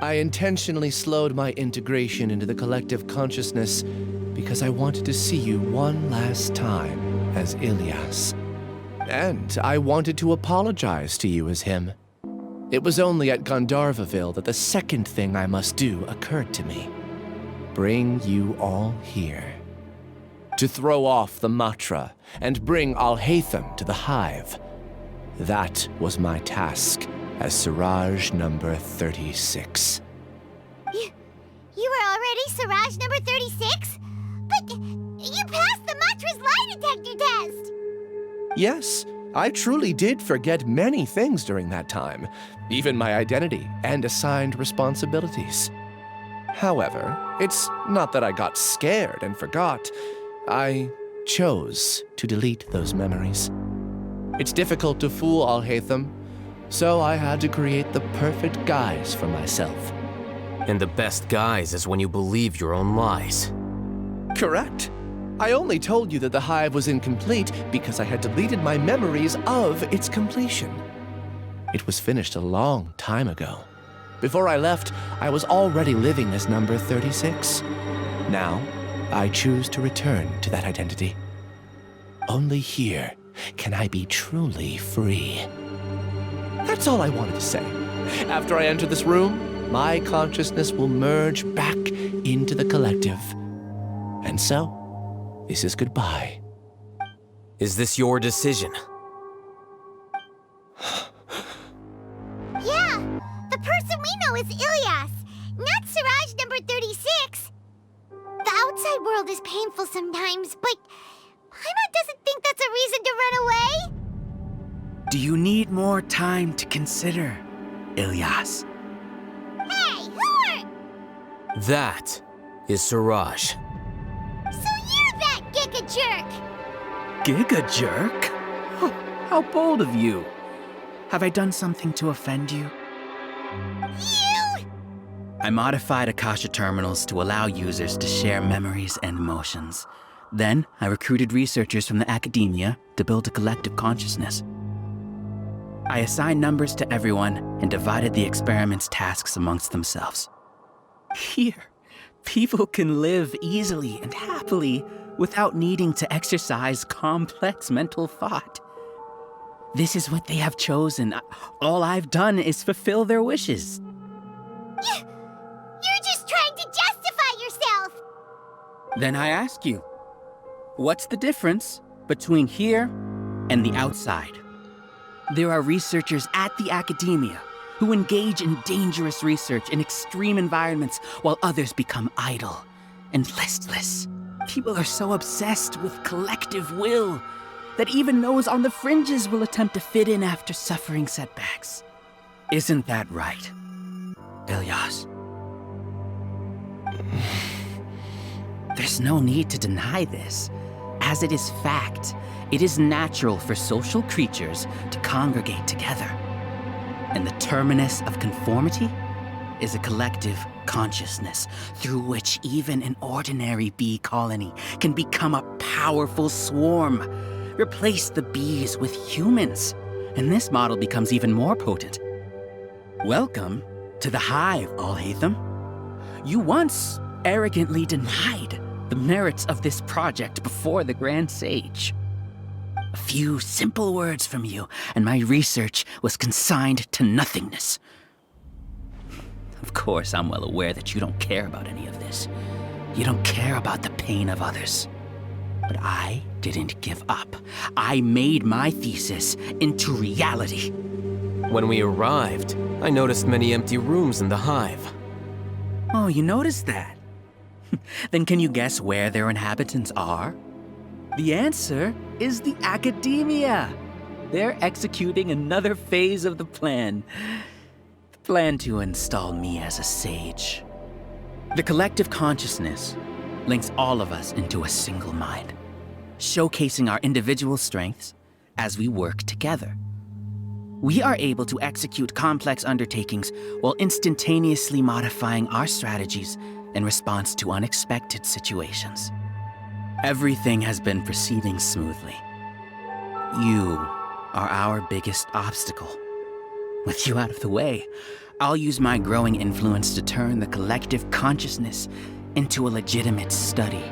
I intentionally slowed my integration into the collective consciousness because I wanted to see you one last time as Ilyas. And I wanted to apologize to you as him. It was only at Gandharvaville that the second thing I must do occurred to me. Bring you all here. To throw off the Matra and bring Alhaitham to the Hive. That was my task as Siraj number 36. You were already Siraj number 36? But you passed the Matra's lie detector test! Yes, I truly did forget many things during that time, even my identity and assigned responsibilities. However, it's not that I got scared and forgot. I chose to delete those memories. It's difficult to fool Alhaitham, so I had to create the perfect guise for myself. And the best guise is when you believe your own lies. Correct. I only told you that the Hive was incomplete because I had deleted my memories of its completion. It was finished a long time ago. Before I left, I was already living as number 36. Now, I choose to return to that identity. Only here can I be truly free. That's all I wanted to say. After I enter this room, my consciousness will merge back into the collective. And so, this is goodbye. Is this your decision? Yeah, the person we know is Ilyas, not Siraj number 36. The outside world is painful sometimes, but Paimon doesn't think that's a reason to run away. Do you need more time to consider, Ilyas? Hey, who are... That is Siraj. So you're that giga jerk! Giga jerk? Oh, how bold of you. Have I done something to offend you? You! I modified Akasha terminals to allow users to share memories and emotions. Then, I recruited researchers from the academia to build a collective consciousness. I assigned numbers to everyone and divided the experiment's tasks amongst themselves. Here, people can live easily and happily without needing to exercise complex mental thought. This is what they have chosen. All I've done is fulfill their wishes. You're just trying to justify yourself! Then I ask you, what's the difference between here and the outside? There are researchers at the academia who engage in dangerous research in extreme environments while others become idle and listless. People are so obsessed with collective will that even those on the fringes will attempt to fit in after suffering setbacks. Isn't that right, Ilyas? There's no need to deny this. As it is fact, it is natural for social creatures to congregate together. And the terminus of conformity is a collective consciousness through which even an ordinary bee colony can become a powerful swarm. Replace the bees with humans, and this model becomes even more potent. Welcome to the Hive, Alhaitham. You once arrogantly denied the merits of this project before the Grand Sage. A few simple words from you, and my research was consigned to nothingness. Of course, I'm well aware that you don't care about any of this. You don't care about the pain of others. But I didn't give up. I made my thesis into reality. When we arrived, I noticed many empty rooms in the Hive. Oh, you noticed that? Then can you guess where their inhabitants are? The answer is the Academia. They're executing another phase of the plan. The plan to install me as a sage. The collective consciousness links all of us into a single mind, showcasing our individual strengths as we work together. We are able to execute complex undertakings while instantaneously modifying our strategies in response to unexpected situations. Everything has been proceeding smoothly. You are our biggest obstacle. With you out of the way, I'll use my growing influence to turn the collective consciousness into a legitimate study.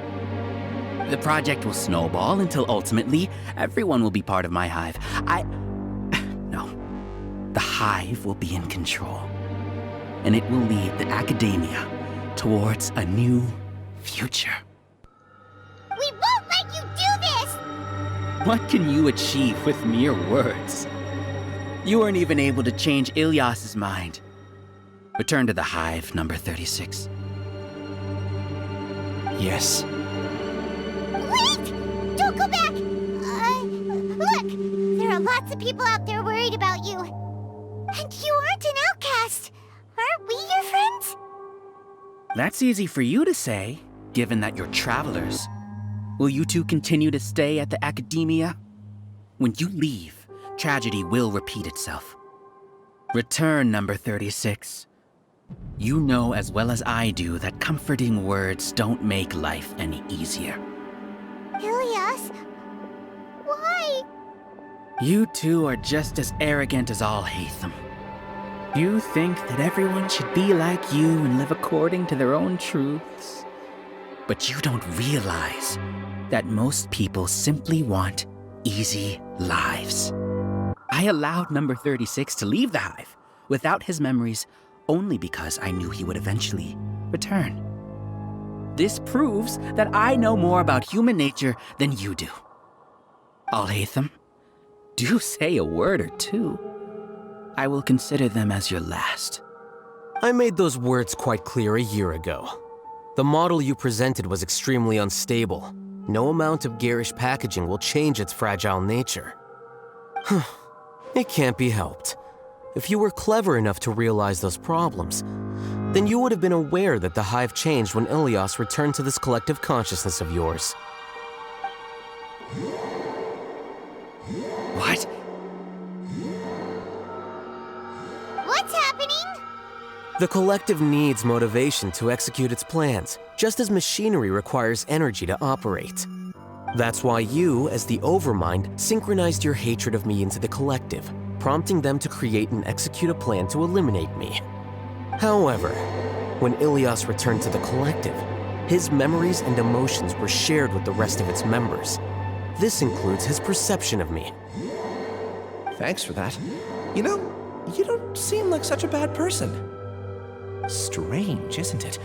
The project will snowball until ultimately everyone will be part of my hive. No. The hive will be in control, and it will lead the Academia towards a new future. We won't let you do this! What can you achieve with mere words? You weren't even able to change Ilyas's mind. Return to the hive, number 36. Yes. Wait! Don't go back! Look! There are lots of people out there worried about you. And you aren't an outcast. Aren't we your friends? That's easy for you to say, given that you're travelers. Will you two continue to stay at the Academia? When you leave, tragedy will repeat itself. Return, number 36. You know as well as I do that comforting words don't make life any easier. Ilyas? Why? You two are just as arrogant as Alhaitham. You think that everyone should be like you and live according to their own truths. But you don't realize that most people simply want easy lives. I allowed number 36 to leave the hive without his memories only because I knew he would eventually return. This proves that I know more about human nature than you do. Alhaitham, do say a word or two. I will consider them as your last. I made those words quite clear a year ago. The model you presented was extremely unstable. No amount of garish packaging will change its fragile nature. It can't be helped. If you were clever enough to realize those problems, then you would have been aware that the hive changed when Ilyas returned to this collective consciousness of yours. What? What's happening? The collective needs motivation to execute its plans, just as machinery requires energy to operate. That's why you, as the Overmind, synchronized your hatred of me into the collective, prompting them to create and execute a plan to eliminate me. However, when Ilyas returned to the collective, his memories and emotions were shared with the rest of its members. This includes his perception of me. Thanks for that. You know, you don't seem like such a bad person. Strange, isn't it?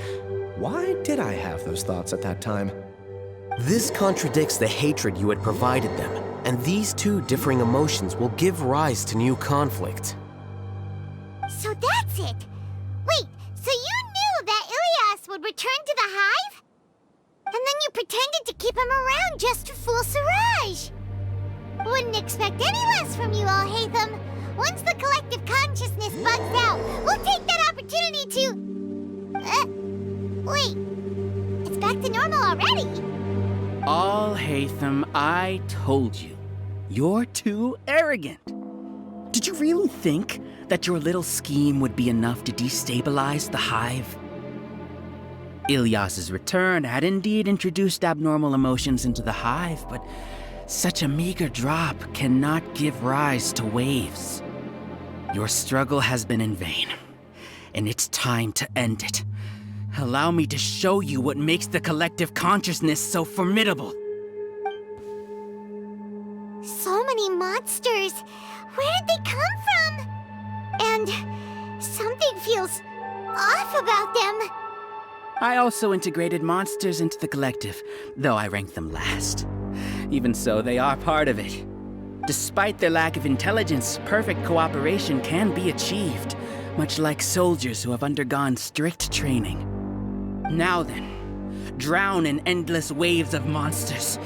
Why did I have those thoughts at that time? This contradicts the hatred you had provided them, and these two differing emotions will give rise to new conflict. So that's it! Wait, so you knew that Ilyas would return to the hive? And then you pretended to keep him around just to fool Siraj! Wouldn't expect any less from you, Alhaitham. Once the collective consciousness bugs out, we'll take that opportunity to... wait. It's back to normal already. Alhaitham, I told you. You're too arrogant. Did you really think that your little scheme would be enough to destabilize the Hive? Ilyas's return had indeed introduced abnormal emotions into the Hive, but such a meager drop cannot give rise to waves. Your struggle has been in vain, and it's time to end it. Allow me to show you what makes the collective consciousness so formidable. So many monsters. Where did they come from? And something feels off about them. I also integrated monsters into the collective, though I ranked them last. Even so, they are part of it. Despite their lack of intelligence, perfect cooperation can be achieved, much like soldiers who have undergone strict training. Now then, drown in endless waves of monsters.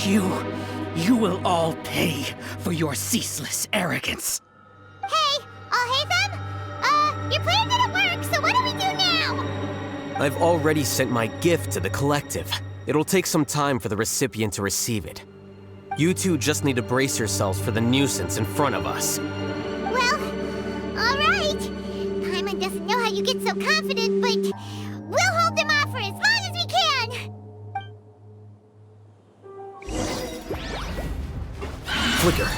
You will all pay for your ceaseless arrogance. Hey, Alhaitham? Your plan didn't work, so what do we do now? I've already sent my gift to the collective. It'll take some time for the recipient to receive it. You two just need to brace yourselves for the nuisance in front of us. Well, all right. Paimon doesn't know how you get so confident, but we'll hold them off for as long as we can. Flicker.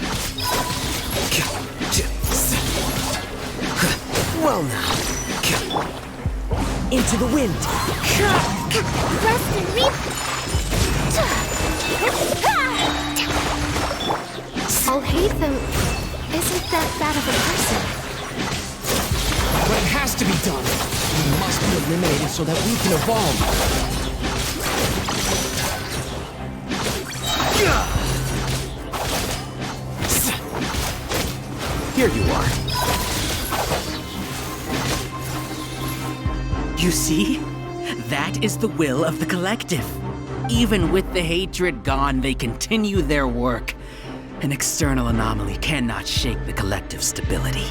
Well now. Into the wind. Rest and reap. Alhaitham isn't that bad of a person. But it has to be done. We must be eliminated so that we can evolve. Here you are. You see? That is the will of the collective. Even with the hatred gone, they continue their work. An external anomaly cannot shake the collective's stability.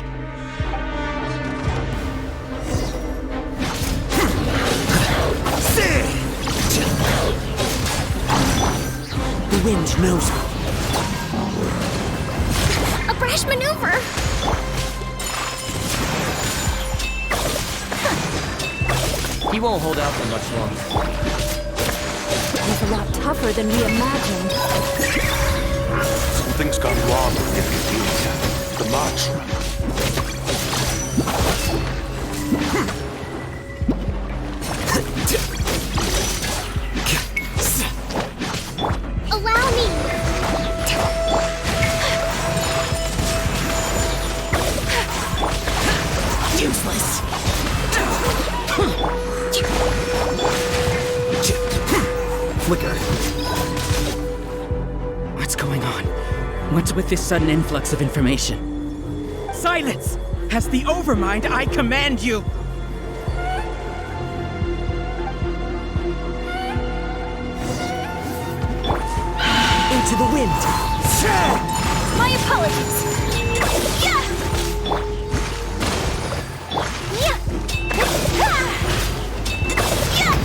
The wind knows me. A brash maneuver. He won't hold out for much longer. He's a lot tougher than we imagined. Something's gone wrong with the Academia. The mantra. Allow me. Useless. Flicker. What's going on? What's with this sudden influx of information? Silence! As the Overmind, I command you! Into the wind! My apologies.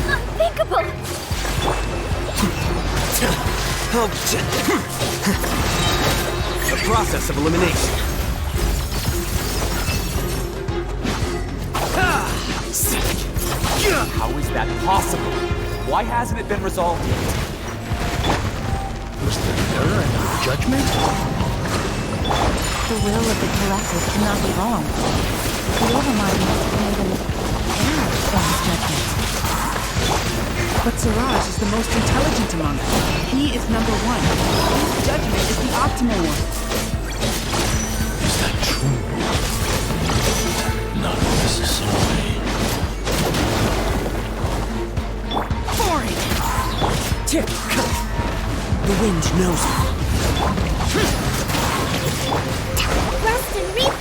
Unthinkable. The process of elimination. How is that possible? Why hasn't it been resolved yet? Was there an error in our judgment? The will of the collective cannot be wrong. The Overmind must have made an error in his judgment. But Siraj is the most intelligent among us. He is number one. His judgment is the optimal one. Is that true? Not necessarily. Boring! The wind knows me. Rest and reap.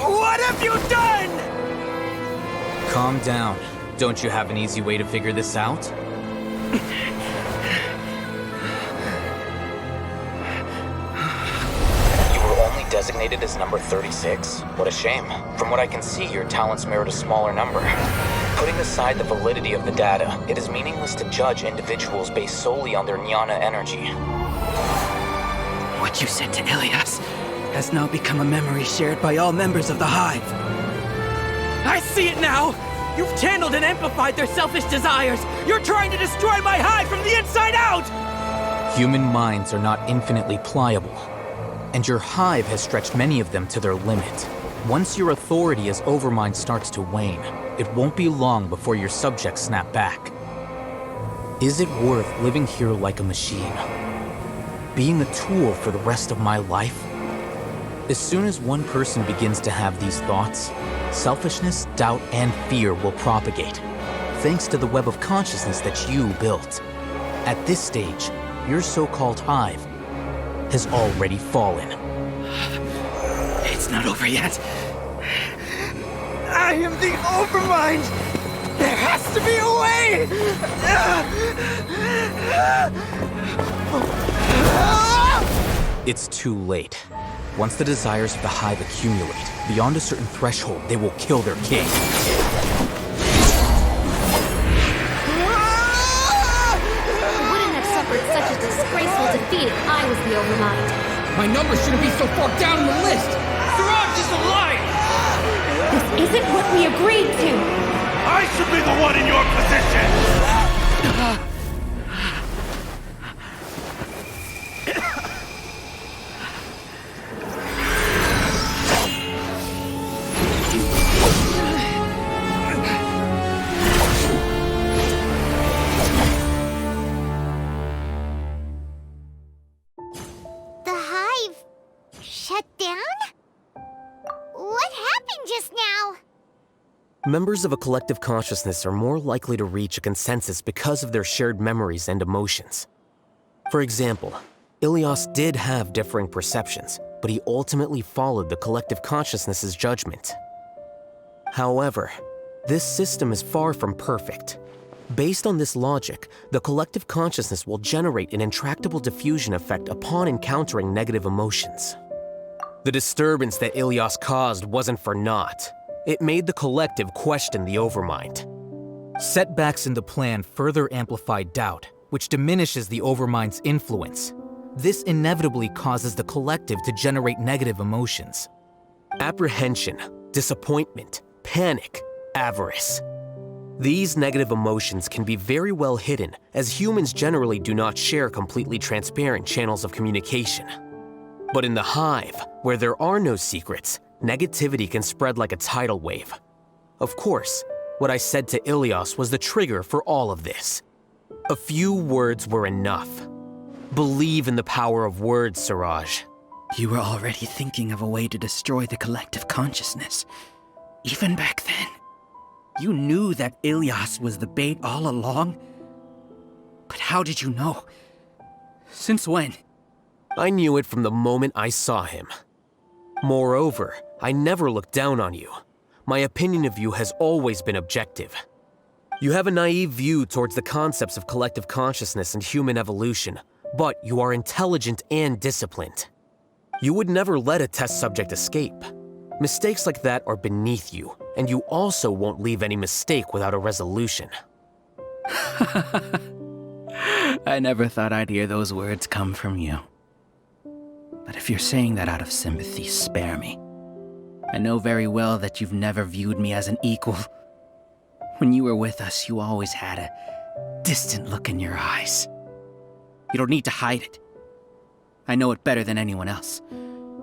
What have you done? Calm down. Don't you have an easy way to figure this out? designated as number 36? What a shame. From what I can see, your talents merit a smaller number. Putting aside the validity of the data, it is meaningless to judge individuals based solely on their jnana energy. What you said to Ilias has now become a memory shared by all members of the Hive. I see it now! You've channeled and amplified their selfish desires! You're trying to destroy my Hive from the inside out! Human minds are not infinitely pliable, and your Hive has stretched many of them to their limit. Once your authority as Overmind starts to wane, it won't be long before your subjects snap back. Is it worth living here like a machine? Being a tool for the rest of my life? As soon as one person begins to have these thoughts, selfishness, doubt, and fear will propagate, thanks to the web of consciousness that you built. At this stage, your so-called Hive has already fallen. It's not over yet. I am the Overmind! There has to be a way! It's too late. Once the desires of the Hive accumulate, beyond a certain threshold, they will kill their king. I wouldn't have suffered such a disgraceful defeat if I was the Overmind. My number shouldn't be so far down the list! Siraj is a liar! This isn't what we agreed to! I should be the one in your position! The Hive shut down? What happened just now? Members of a collective consciousness are more likely to reach a consensus because of their shared memories and emotions. For example, Ilias did have differing perceptions, but he ultimately followed the collective consciousness's judgment. However, this system is far from perfect. Based on this logic, the collective consciousness will generate an intractable diffusion effect upon encountering negative emotions. The disturbance that Ilias caused wasn't for naught. It made the collective question the Overmind. Setbacks in the plan further amplified doubt, which diminishes the Overmind's influence. This inevitably causes the collective to generate negative emotions. Apprehension, disappointment, panic, avarice. These negative emotions can be very well hidden, as humans generally do not share completely transparent channels of communication. But in the Hive, where there are no secrets, negativity can spread like a tidal wave. Of course, what I said to Ilias was the trigger for all of this. A few words were enough. Believe in the power of words, Siraj. You were already thinking of a way to destroy the collective consciousness. Even back then. You knew that Ilias was the bait all along? But how did you know? Since when? I knew it from the moment I saw him. Moreover, I never looked down on you. My opinion of you has always been objective. You have a naive view towards the concepts of collective consciousness and human evolution, but you are intelligent and disciplined. You would never let a test subject escape. Mistakes like that are beneath you, and you also won't leave any mistake without a resolution. I never thought I'd hear those words come from you. But if you're saying that out of sympathy, spare me. I know very well that you've never viewed me as an equal. When you were with us, you always had a distant look in your eyes. You don't need to hide it. I know it better than anyone else.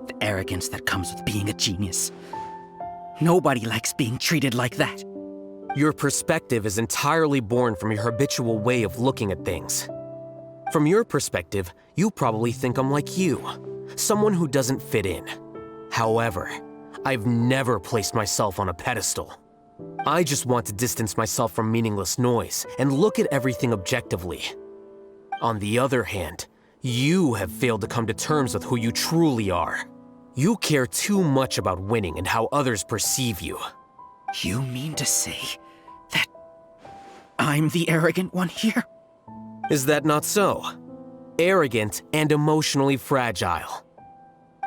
The arrogance that comes with being a genius. Nobody likes being treated like that. Your perspective is entirely born from your habitual way of looking at things. From your perspective, you probably think I'm like you, someone who doesn't fit in. However, I've never placed myself on a pedestal. I just want to distance myself from meaningless noise and look at everything objectively. On the other hand, you have failed to come to terms with who you truly are. You care too much about winning and how others perceive you. You mean to say that I'm the arrogant one here? Is that not so? Arrogant and emotionally fragile.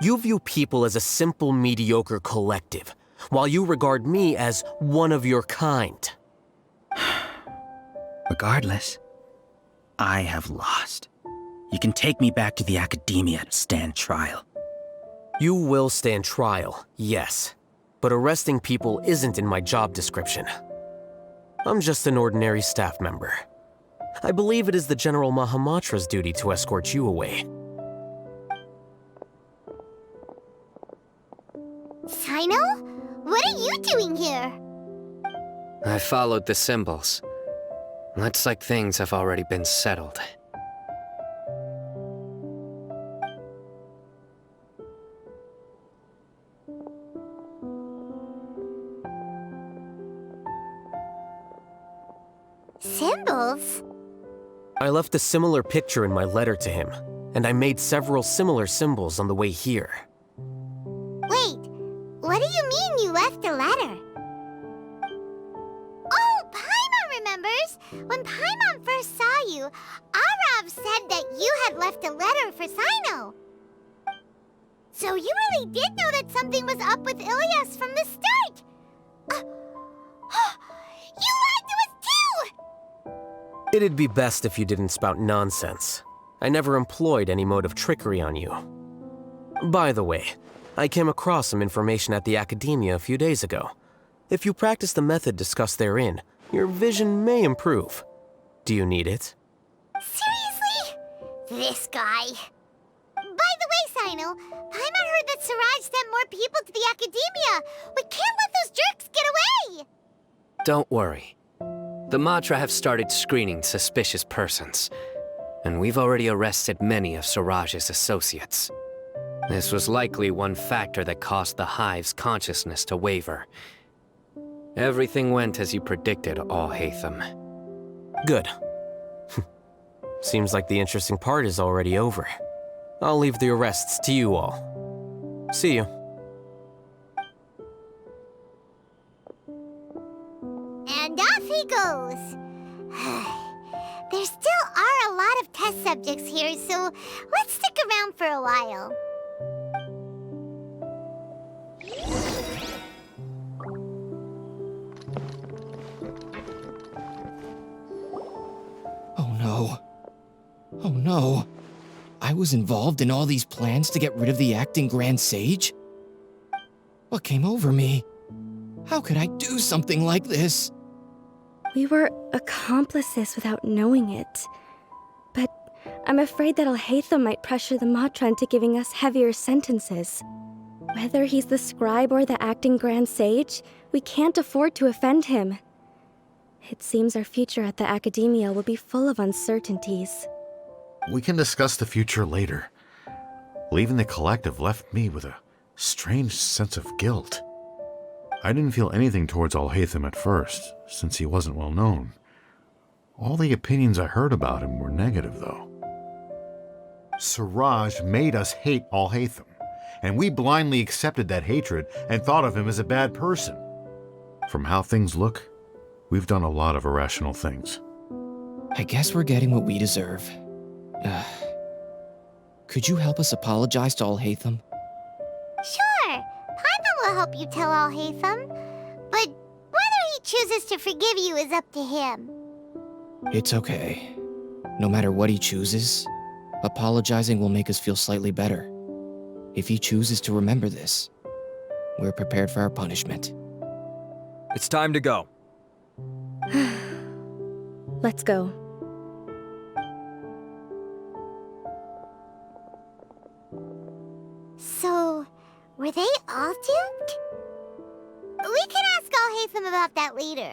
You view people as a simple, mediocre collective, while you regard me as one of your kind. Regardless, I have lost. You can take me back to the Academia to stand trial. You will stand trial, yes. But arresting people isn't in my job description. I'm just an ordinary staff member. I believe it is the General Mahamatra's duty to escort you away. Sino? What are you doing here? I followed the symbols. Looks like things have already been settled. Symbols? I left a similar picture in my letter to him, and I made several similar symbols on the way here. Wait, what do you mean you left a letter? Oh, Paimon remembers! When Paimon first saw you, Arav said that you had left a letter for Sino. So you really did know that something was up with Ilyas from the start! You lied to us too! It'd be best if you didn't spout nonsense. I never employed any mode of trickery on you. By the way, I came across some information at the Academia a few days ago. If you practice the method discussed therein, your vision may improve. Do you need it? Seriously? This guy. By the way, Sino, Paimon heard that Siraj sent more people to the Academia. We can't let those jerks get away! Don't worry. The Matra have started screening suspicious persons, and we've already arrested many of Siraj's associates. This was likely one factor that caused the Hive's consciousness to waver. Everything went as you predicted, Alhaitham. Good. Seems like the interesting part is already over. I'll leave the arrests to you all. See you. And off he goes. There still are a lot of test subjects here, so let's stick around for a while. Oh no. Oh no. I was involved in all these plans to get rid of the acting Grand Sage? What came over me? How could I do something like this? We were accomplices without knowing it. But I'm afraid that Alhaitham might pressure the Matra into giving us heavier sentences. Whether he's the scribe or the acting Grand Sage, we can't afford to offend him. It seems our future at the Academia will be full of uncertainties. We can discuss the future later. Leaving the collective left me with a strange sense of guilt. I didn't feel anything towards Alhaitham at first, since he wasn't well known. All the opinions I heard about him were negative, though. Siraj made us hate Alhaitham, and we blindly accepted that hatred and thought of him as a bad person. From how things look, we've done a lot of irrational things. I guess we're getting what we deserve. Could you help us apologize to Alhaitham? Sure, Paimon will help you tell Alhaitham, but whether he chooses to forgive you is up to him. It's okay. No matter what he chooses, apologizing will make us feel slightly better. If he chooses to remember this, we're prepared for our punishment. It's time to go. Let's go. So, were they all duped? We can ask Alhaitham about that later.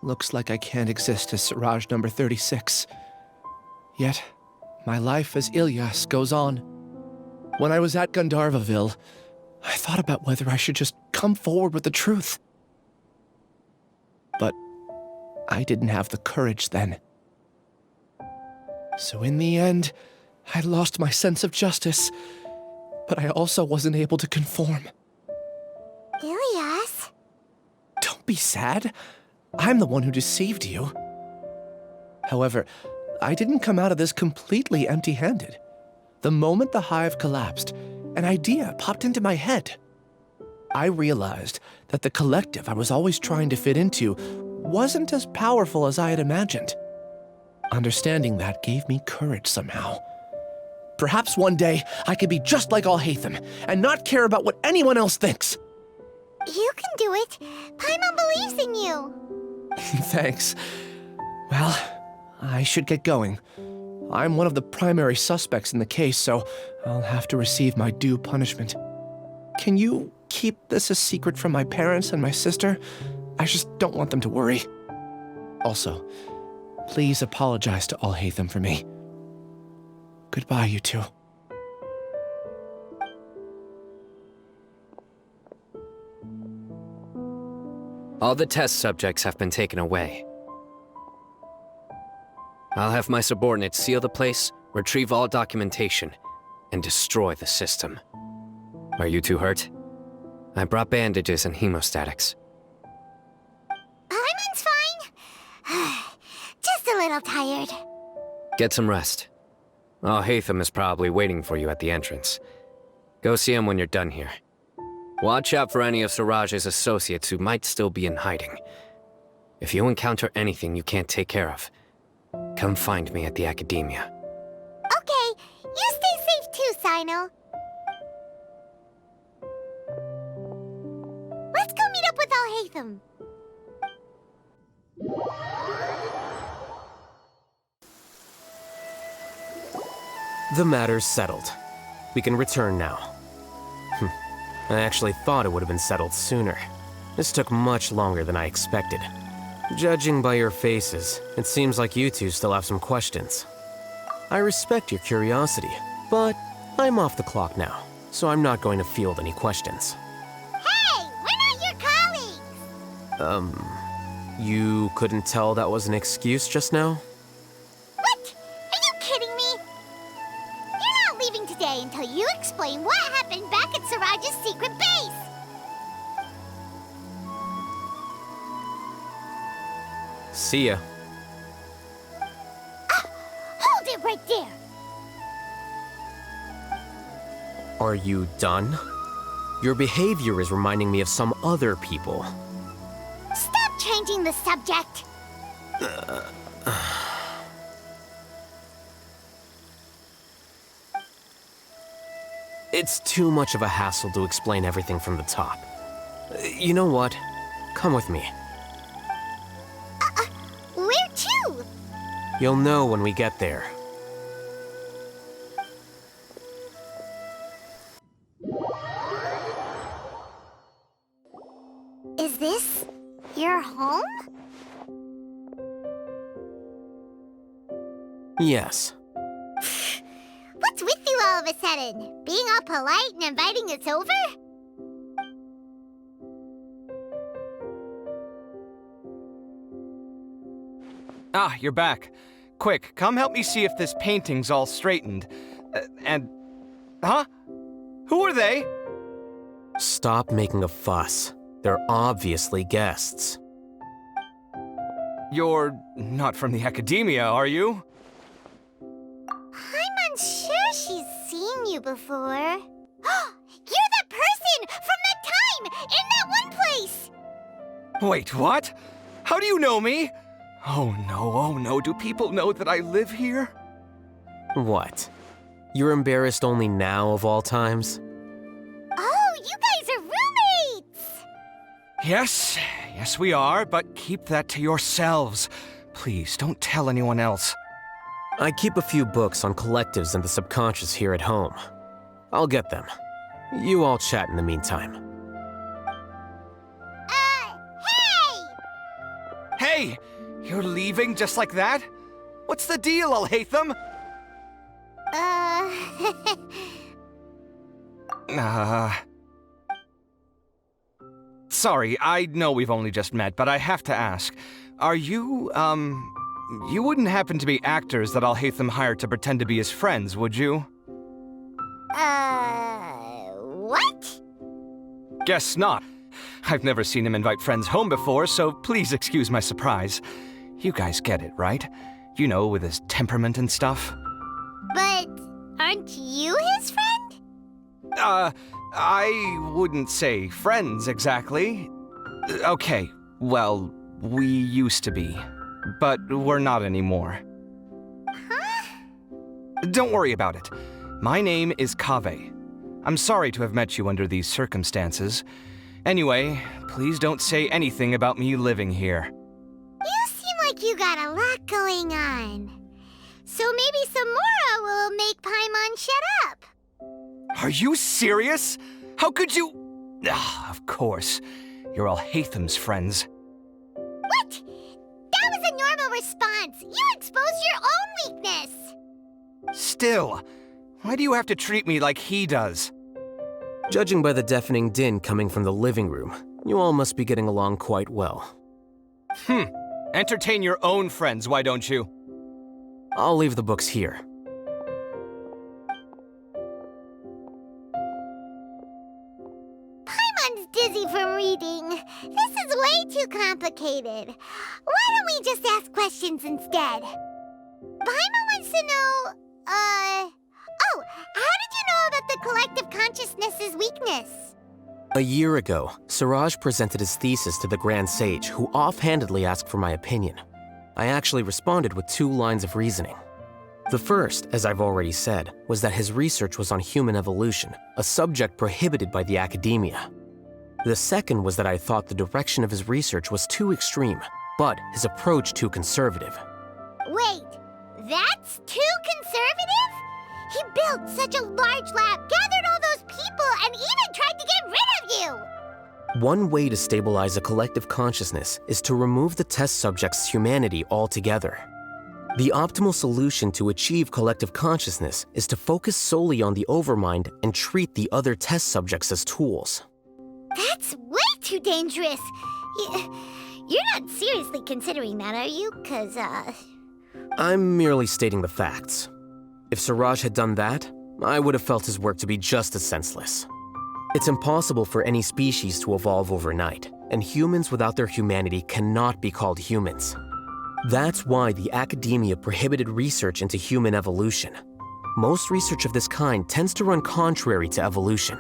Looks like I can't exist as Siraj number 36. Yet, my life as Ilyas goes on. When I was at Gandharvaville, I thought about whether I should just come forward with the truth. But I didn't have the courage then. So in the end, I lost my sense of justice, but I also wasn't able to conform. Ilyas? Don't be sad. I'm the one who deceived you. However, I didn't come out of this completely empty-handed. The moment the hive collapsed, an idea popped into my head. I realized that the collective I was always trying to fit into wasn't as powerful as I had imagined. Understanding that gave me courage somehow. Perhaps one day I could be just like Alhaitham and not care about what anyone else thinks. You can do it. Paimon believes in you. Thanks. Well, I should get going. I'm one of the primary suspects in the case, so I'll have to receive my due punishment. Can you keep this a secret from my parents and my sister? I just don't want them to worry. Also, please apologize to Alhaitham for me. Goodbye, you two. All the test subjects have been taken away. I'll have my subordinates seal the place, retrieve all documentation, and destroy the system. Are you two hurt? I brought bandages and hemostatics. Paimon's fine. Just a little tired. Get some rest. Alhaitham is probably waiting for you at the entrance. Go see him when you're done here. Watch out for any of Siraj's associates who might still be in hiding. If you encounter anything you can't take care of, come find me at the Academia. Okay, you stay safe too, Sino. Let's go meet up with Alhaitham. The matter's settled. We can return now. I actually thought it would have been settled sooner. This took much longer than I expected. Judging by your faces, it seems like you two still have some questions. I respect your curiosity, but I'm off the clock now, so I'm not going to field any questions. Hey, we're not your colleagues! You couldn't tell that was an excuse just now? What? Are you kidding me? You're not leaving today until you explain what happened back at Siraj's secret base! See ya. Hold it right there! Are you done? Your behavior is reminding me of some other people. Stop changing the subject! It's too much of a hassle to explain everything from the top. You know what? Come with me. Where to? You'll know when we get there. Is this your home? Yes. What's with you all of a sudden? Being all polite and inviting us over? Ah, you're back. Quick, come help me see if this painting's all straightened. Huh? Who are they? Stop making a fuss. They're obviously guests. You're not from the Academia, are you? I'm unsure she's seen you before. You're that person from that time in that one place! Wait, what? How do you know me? Oh no, do people know that I live here? What? You're embarrassed only now of all times? Oh, you guys are roommates! Yes we are, but keep that to yourselves. Please, don't tell anyone else. I keep a few books on collectives and the subconscious here at home. I'll get them. You all chat in the meantime. Hey! You're leaving just like that? What's the deal, Alhaitham? Sorry, I know we've only just met, but I have to ask. Are you, you wouldn't happen to be actors that Alhaitham hired to pretend to be his friends, would you? What? Guess not. I've never seen him invite friends home before, so please excuse my surprise. You guys get it, right? You know, with his temperament and stuff. But aren't you his friend? I wouldn't say friends exactly. Okay, well, we used to be, but we're not anymore. Huh? Don't worry about it. My name is Kaveh. I'm sorry to have met you under these circumstances. Anyway, please don't say anything about me living here. You seem like you got a lot going on. So maybe Samora will make Paimon shut up. Are you serious? How could you? Of course. You're Alhaitham's friends. What? That was a normal response. You exposed your own weakness. Still, why do you have to treat me like he does? Judging by the deafening din coming from the living room, you all must be getting along quite well. Entertain your own friends, why don't you? I'll leave the books here. Paimon's dizzy from reading. This is way too complicated. Why don't we just ask questions instead? Paimon wants to know, oh, how did you know about the collective consciousness's weakness? A year ago, Siraj presented his thesis to the Grand Sage, who offhandedly asked for my opinion. I actually responded with 2 lines of reasoning. The first, as I've already said, was that his research was on human evolution, a subject prohibited by the academia. The second was that I thought the direction of his research was too extreme, but his approach too conservative. Wait, that's too conservative? He built such a large lab, gathered all those people, and even tried to get rid of you! One way to stabilize a collective consciousness is to remove the test subject's humanity altogether. The optimal solution to achieve collective consciousness is to focus solely on the overmind and treat the other test subjects as tools. That's way too dangerous. You're not seriously considering that, are you? 'Cause, I'm merely stating the facts. If Siraj had done that, I would have felt his work to be just as senseless. It's impossible for any species to evolve overnight, and humans without their humanity cannot be called humans. That's why the academia prohibited research into human evolution. Most research of this kind tends to run contrary to evolution.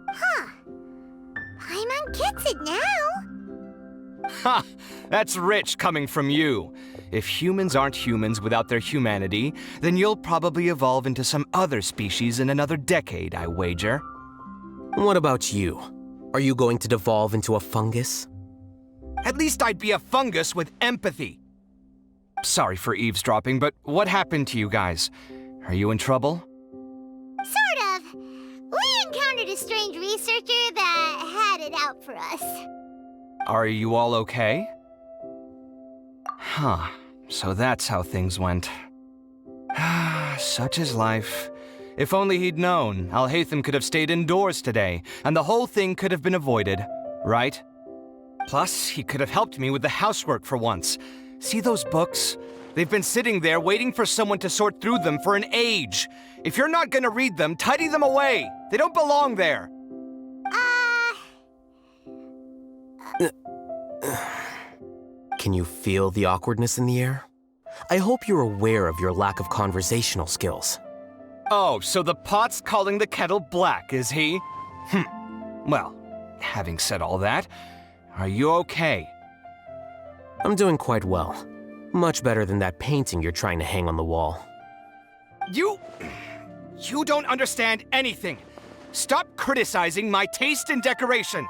Huh. Paimon gets it now. Ha! That's rich coming from you. If humans aren't humans without their humanity, then you'll probably evolve into some other species in another decade, I wager. What about you? Are you going to devolve into a fungus? At least I'd be a fungus with empathy. Sorry for eavesdropping, but what happened to you guys? Are you in trouble? Sort of. We encountered a strange researcher that had it out for us. Are you all okay? Huh. So that's how things went. Such is life. If only he'd known, Alhaitham could have stayed indoors today, and the whole thing could have been avoided, right? Plus, he could have helped me with the housework for once. See those books? They've been sitting there waiting for someone to sort through them for an age. If you're not gonna read them, tidy them away. They don't belong there. Can you feel the awkwardness in the air? I hope you're aware of your lack of conversational skills. Oh, so the pot's calling the kettle black, is he? Well, having said all that, are you okay? I'm doing quite well. Much better than that painting you're trying to hang on the wall. You don't understand anything. Stop criticizing my taste in decoration.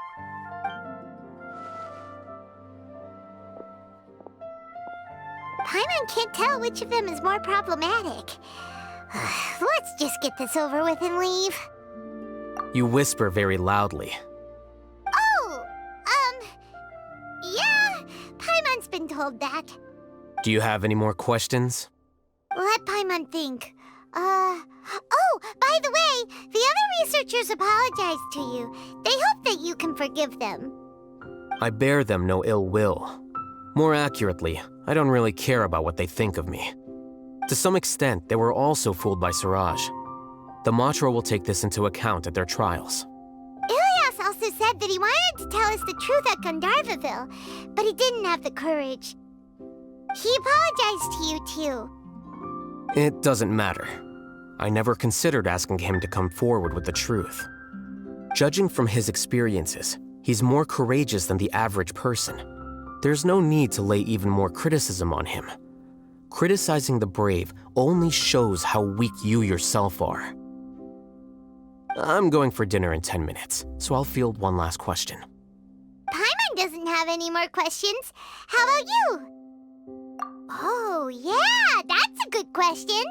Paimon can't tell which of them is more problematic. Let's just get this over with and leave. You whisper very loudly. Oh, yeah, Paimon's been told that. Do you have any more questions? Let Paimon think. Oh, by the way, the other researchers apologized to you. They hope that you can forgive them. I bear them no ill will. More accurately, I don't really care about what they think of me. To some extent, they were also fooled by Siraj. The Matra will take this into account at their trials. Ilyas also said that he wanted to tell us the truth at Gandharvaville, but he didn't have the courage. He apologized to you too. It doesn't matter. I never considered asking him to come forward with the truth. Judging from his experiences, he's more courageous than the average person. There's no need to lay even more criticism on him. Criticizing the brave only shows how weak you yourself are. I'm going for dinner in 10 minutes, so I'll field one last question. Paimon doesn't have any more questions. How about you? Oh, yeah, that's a good question.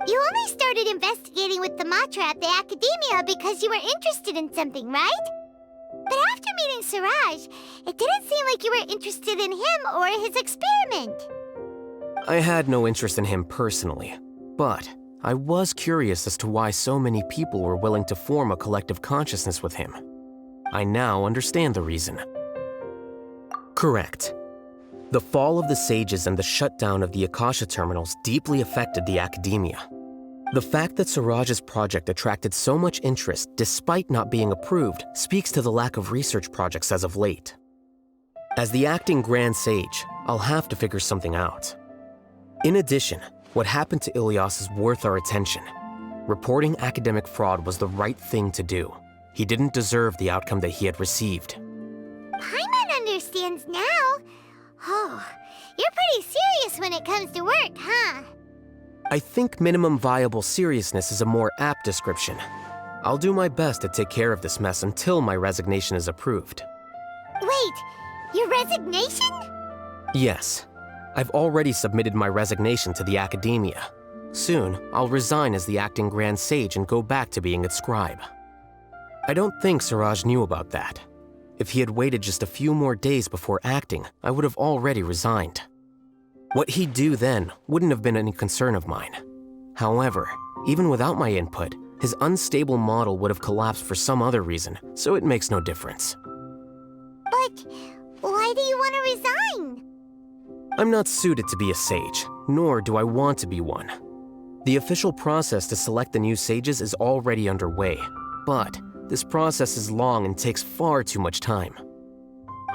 You only started investigating with the Matra at the Academia because you were interested in something, right? But after meeting Siraj, it didn't seem like you were interested in him or his experiment. I had no interest in him personally, but I was curious as to why so many people were willing to form a collective consciousness with him. I now understand the reason. Correct. The fall of the sages and the shutdown of the Akasha terminals deeply affected the Academia. The fact that Siraj's project attracted so much interest despite not being approved speaks to the lack of research projects as of late. As the acting Grand Sage, I'll have to figure something out. In addition, what happened to Ilyas is worth our attention. Reporting academic fraud was the right thing to do. He didn't deserve the outcome that he had received. Paimon understands now. Oh, you're pretty serious when it comes to work, huh? I think minimum viable seriousness is a more apt description. I'll do my best to take care of this mess until my resignation is approved. Wait, your resignation? Yes. I've already submitted my resignation to the Academia. Soon, I'll resign as the acting Grand Sage and go back to being its scribe. I don't think Siraj knew about that. If he had waited just a few more days before acting, I would have already resigned. What he'd do then wouldn't have been any concern of mine. However, even without my input, his unstable model would have collapsed for some other reason, so it makes no difference. But why do you want to resign? I'm not suited to be a sage, nor do I want to be one. The official process to select the new sages is already underway, but this process is long and takes far too much time.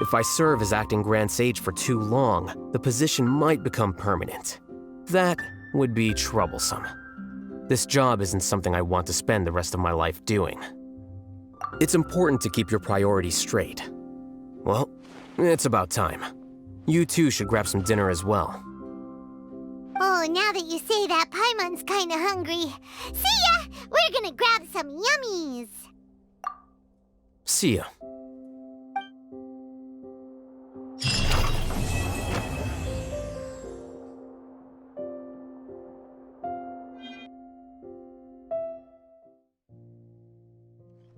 If I serve as acting Grand Sage for too long, the position might become permanent. That would be troublesome. This job isn't something I want to spend the rest of my life doing. It's important to keep your priorities straight. Well, it's about time. You two should grab some dinner as well. Oh, now that you say that, Paimon's kinda hungry. See ya! We're gonna grab some yummies! See ya.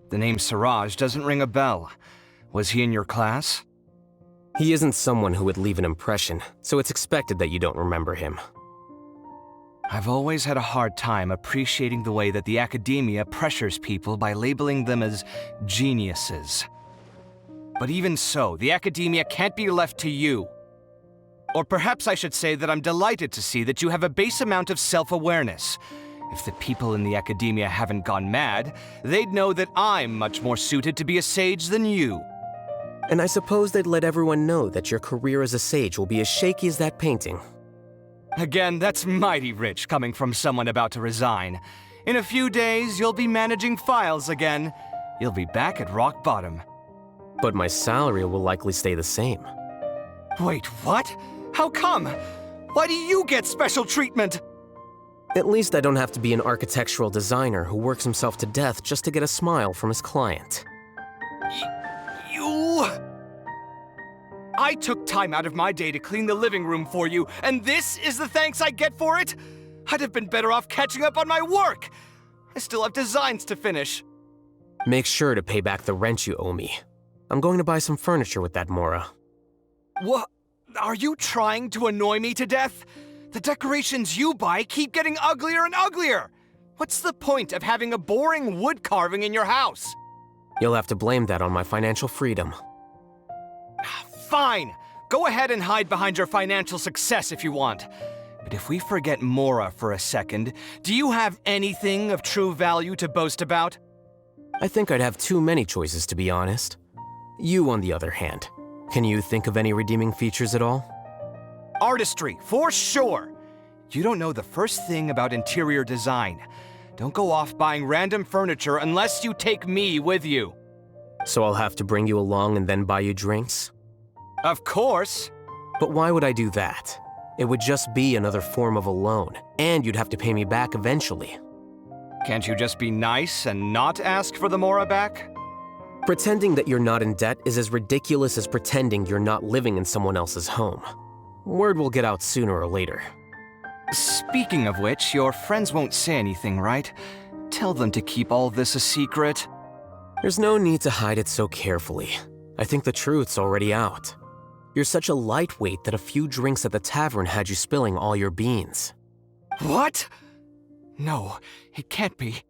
The name Siraj doesn't ring a bell. Was he in your class? He isn't someone who would leave an impression, so it's expected that you don't remember him. I've always had a hard time appreciating the way that the Academia pressures people by labeling them as geniuses. But even so, the Academia can't be left to you. Or perhaps I should say that I'm delighted to see that you have a base amount of self-awareness. If the people in the Academia haven't gone mad, they'd know that I'm much more suited to be a sage than you. And I suppose they'd let everyone know that your career as a sage will be as shaky as that painting. Again, that's mighty rich coming from someone about to resign. In a few days, you'll be managing files again. You'll be back at rock bottom. But my salary will likely stay the same. Wait, what? How come? Why do you get special treatment? At least I don't have to be an architectural designer who works himself to death just to get a smile from his client. I took time out of my day to clean the living room for you, and this is the thanks I get for it? I'd have been better off catching up on my work. I still have designs to finish. Make sure to pay back the rent you owe me. I'm going to buy some furniture with that, Mora. What? Are you trying to annoy me to death? The decorations you buy keep getting uglier and uglier. What's the point of having a boring wood carving in your house? You'll have to blame that on my financial freedom. Fine. Go ahead and hide behind your financial success if you want. But if we forget Mora for a second, do you have anything of true value to boast about? I think I'd have too many choices, to be honest. You, on the other hand, can you think of any redeeming features at all? Artistry, for sure. You don't know the first thing about interior design. Don't go off buying random furniture unless you take me with you. So I'll have to bring you along and then buy you drinks? Of course. But why would I do that? It would just be another form of a loan, and you'd have to pay me back eventually. Can't you just be nice and not ask for the Mora back? Pretending that you're not in debt is as ridiculous as pretending you're not living in someone else's home. Word will get out sooner or later. Speaking of which, your friends won't say anything, right? Tell them to keep all this a secret. There's no need to hide it so carefully. I think the truth's already out. You're such a lightweight that a few drinks at the tavern had you spilling all your beans. What? No, it can't be.